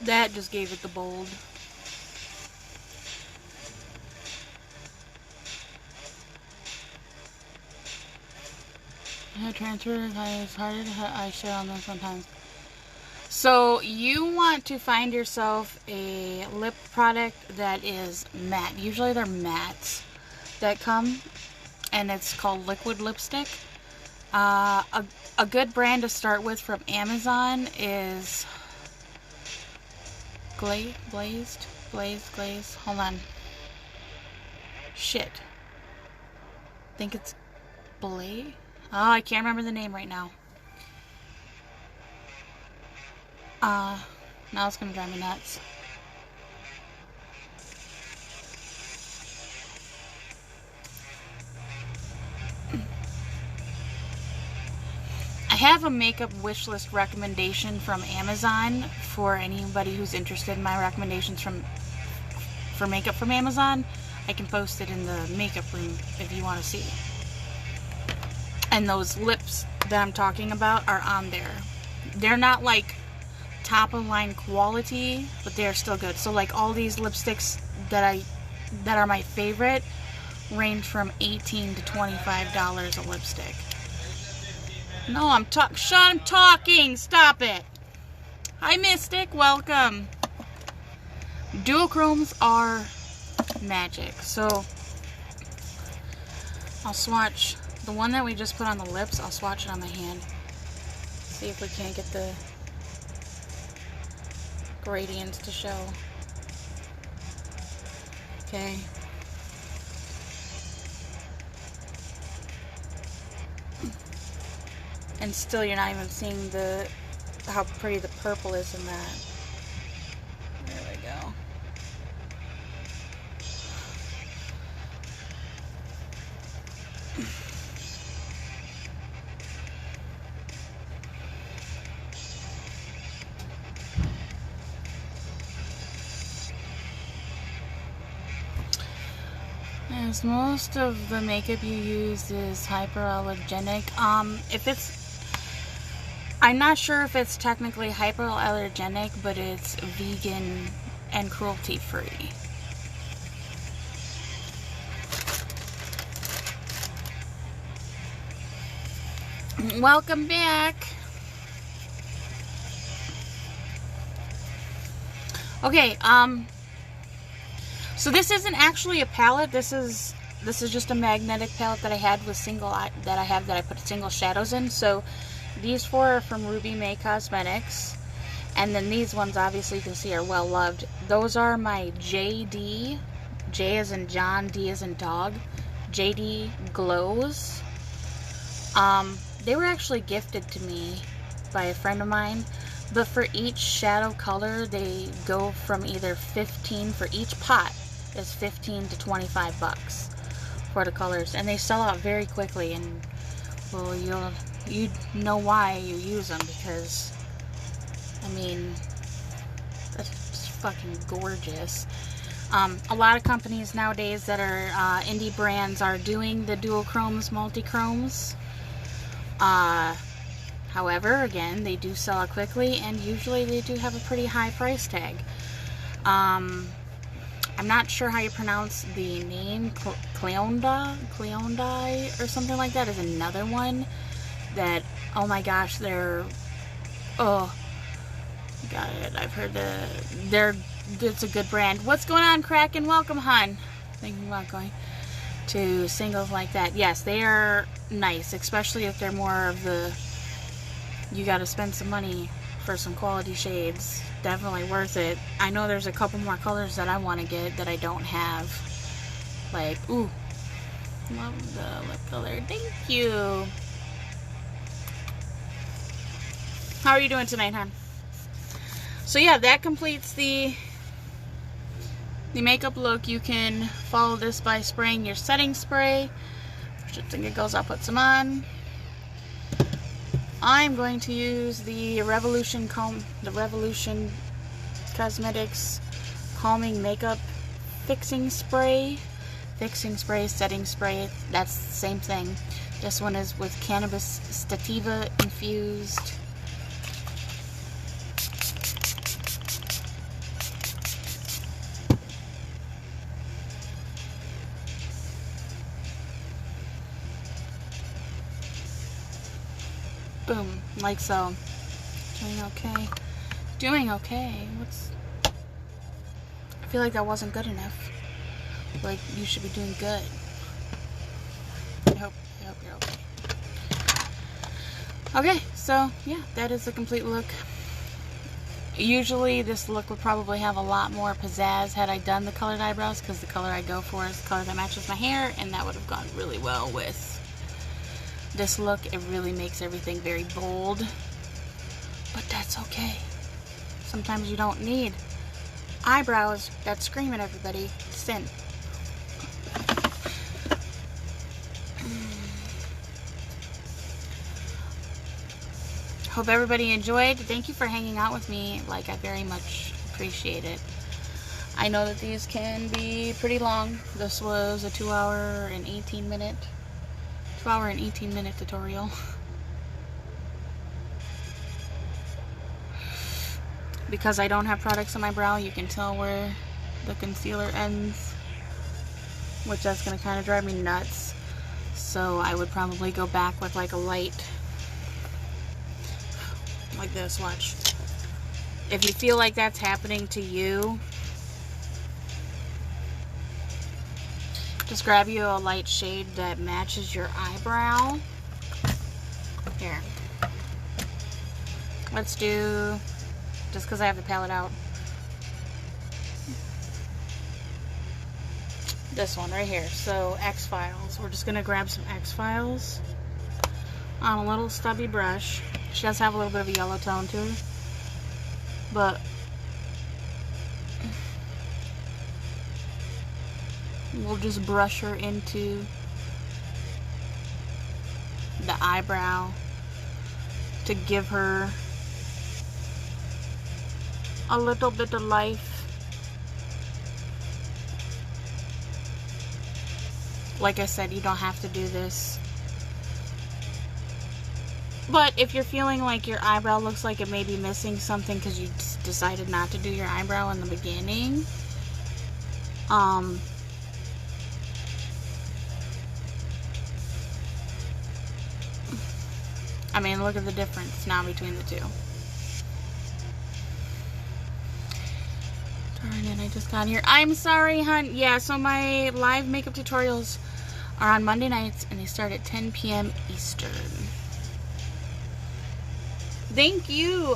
That just gave it the bold. Hair transfer is harder to eyeshadow on them sometimes. So you want to find yourself a lip product that is matte. Usually they're mattes that come, and it's called liquid lipstick. A good brand to start with from Amazon is Glazed. Hold on. Shit. I think it's Blaze. Oh, I can't remember the name right now. Now it's gonna drive me nuts. I have a makeup wish list recommendation from Amazon for anybody who's interested in my recommendations for makeup from Amazon. I can post it in the makeup room if you want to see. And those lips that I'm talking about are on there. They're not like top of line quality, but they are still good. So like all these lipsticks that are my favorite range from $18 to $25 a lipstick. No, I'm talking. Stop it. Hi, Mystic. Welcome. Duochromes are magic. So I'll swatch the one that we just put on the lips. I'll swatch it on my hand. See if we can't get the gradients to show. Okay. And still you're not even seeing how pretty the purple is in that. There we go. As most of the makeup you use is hyperallergenic. I'm not sure if it's technically hyperallergenic, but it's vegan and cruelty free. Welcome back. Okay, so this isn't actually a palette. This is just a magnetic palette that I had with that I put single shadows in. So these four are from Ruby May Cosmetics, and then these ones obviously you can see are well loved. Those are my JD, J as in John, D as in dog, JD Glows. They were actually gifted to me by a friend of mine. But for each shadow color, they go from either 15 for each pot is 15 to 25 bucks for the colors, and they sell out very quickly. And well, you know why you use them, because I mean that's fucking gorgeous. A lot of companies nowadays that are indie brands are doing the duochromes, multi-chromes. However, again, they do sell out quickly, and usually they do have a pretty high price tag. I'm not sure how you pronounce the name. Cleondai or something like that is another one that, oh my gosh, oh, got it. I've heard it's a good brand. What's going on, Kraken? Welcome, hon. Thinking about going to singles like that. Yes, they are nice, especially if they're more of the, you gotta spend some money for some quality shades. Definitely worth it. I know there's a couple more colors that I want to get that I don't have. Like, ooh, love the lip color. Thank you. How are you doing tonight, hon? So yeah, that completes the makeup look. You can follow this by spraying your setting spray. For shits and giggles, I'll put some on. I'm going to use the Revolution Cosmetics Calming Makeup Fixing Spray. Fixing spray, setting spray, that's the same thing. This one is with cannabis sativa infused. Boom, like so. Doing okay. Doing okay. I feel like that wasn't good enough. Like, you should be doing good. I hope you're okay. Okay, so yeah, that is the complete look. Usually this look would probably have a lot more pizzazz had I done the colored eyebrows, because the color I go for is the color that matches my hair, and that would have gone really well with this look. It really makes everything very bold, but that's okay. Sometimes you don't need eyebrows that scream at everybody. Sin. Hope everybody enjoyed. Thank you for hanging out with me. Like, I very much appreciate it. I know that these can be pretty long. This was a 2 hour and 18 minute tutorial. because I don't have products on my brow, you can tell where the concealer ends, which that's going to kind of drive me nuts. So I would probably go back with like a light, like this, watch. If you feel like that's happening to you, just grab you a light shade that matches your eyebrow. Here. Let's do, just because I have the palette out, this one right here. So X-Files. We're just going to grab some X-Files on a little stubby brush. She does have a little bit of a yellow tone to her, but we'll just brush her into the eyebrow to give her a little bit of life. Like I said, you don't have to do this. But if you're feeling like your eyebrow looks like it may be missing something because you decided not to do your eyebrow in the beginning, I mean, look at the difference now between the two. Darn it, I just got here. I'm sorry, hon. Yeah, so my live makeup tutorials are on Monday nights, and they start at 10 p.m. Eastern. Thank you,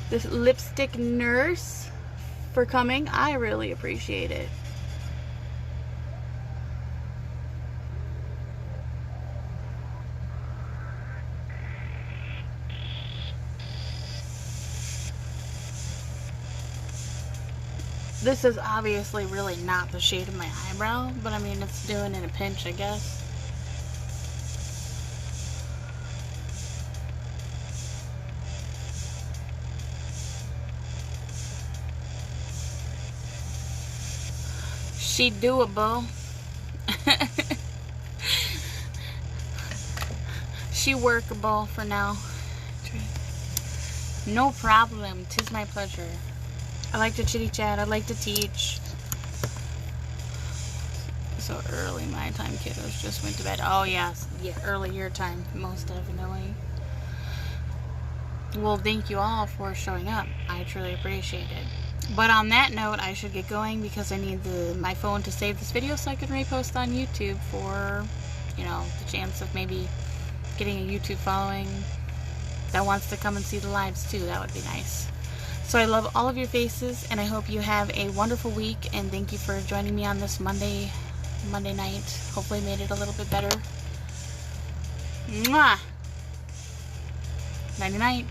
this lipstick nurse, for coming. I really appreciate it. This is obviously really not the shade of my eyebrow, but I mean, it's doing in a pinch, I guess. She doable. She workable for now. No problem. 'Tis my pleasure. I like to chitty chat. I like to teach. So early my time, kiddos just went to bed. Oh yes, yeah, early your time, most definitely. Well, thank you all for showing up. I truly appreciate it. But on that note, I should get going because I need my phone to save this video so I can repost on YouTube for, you know, the chance of maybe getting a YouTube following that wants to come and see the lives too. That would be nice. So I love all of your faces, and I hope you have a wonderful week, and thank you for joining me on this Monday night. Hopefully made it a little bit better. Mwah! Nighty night.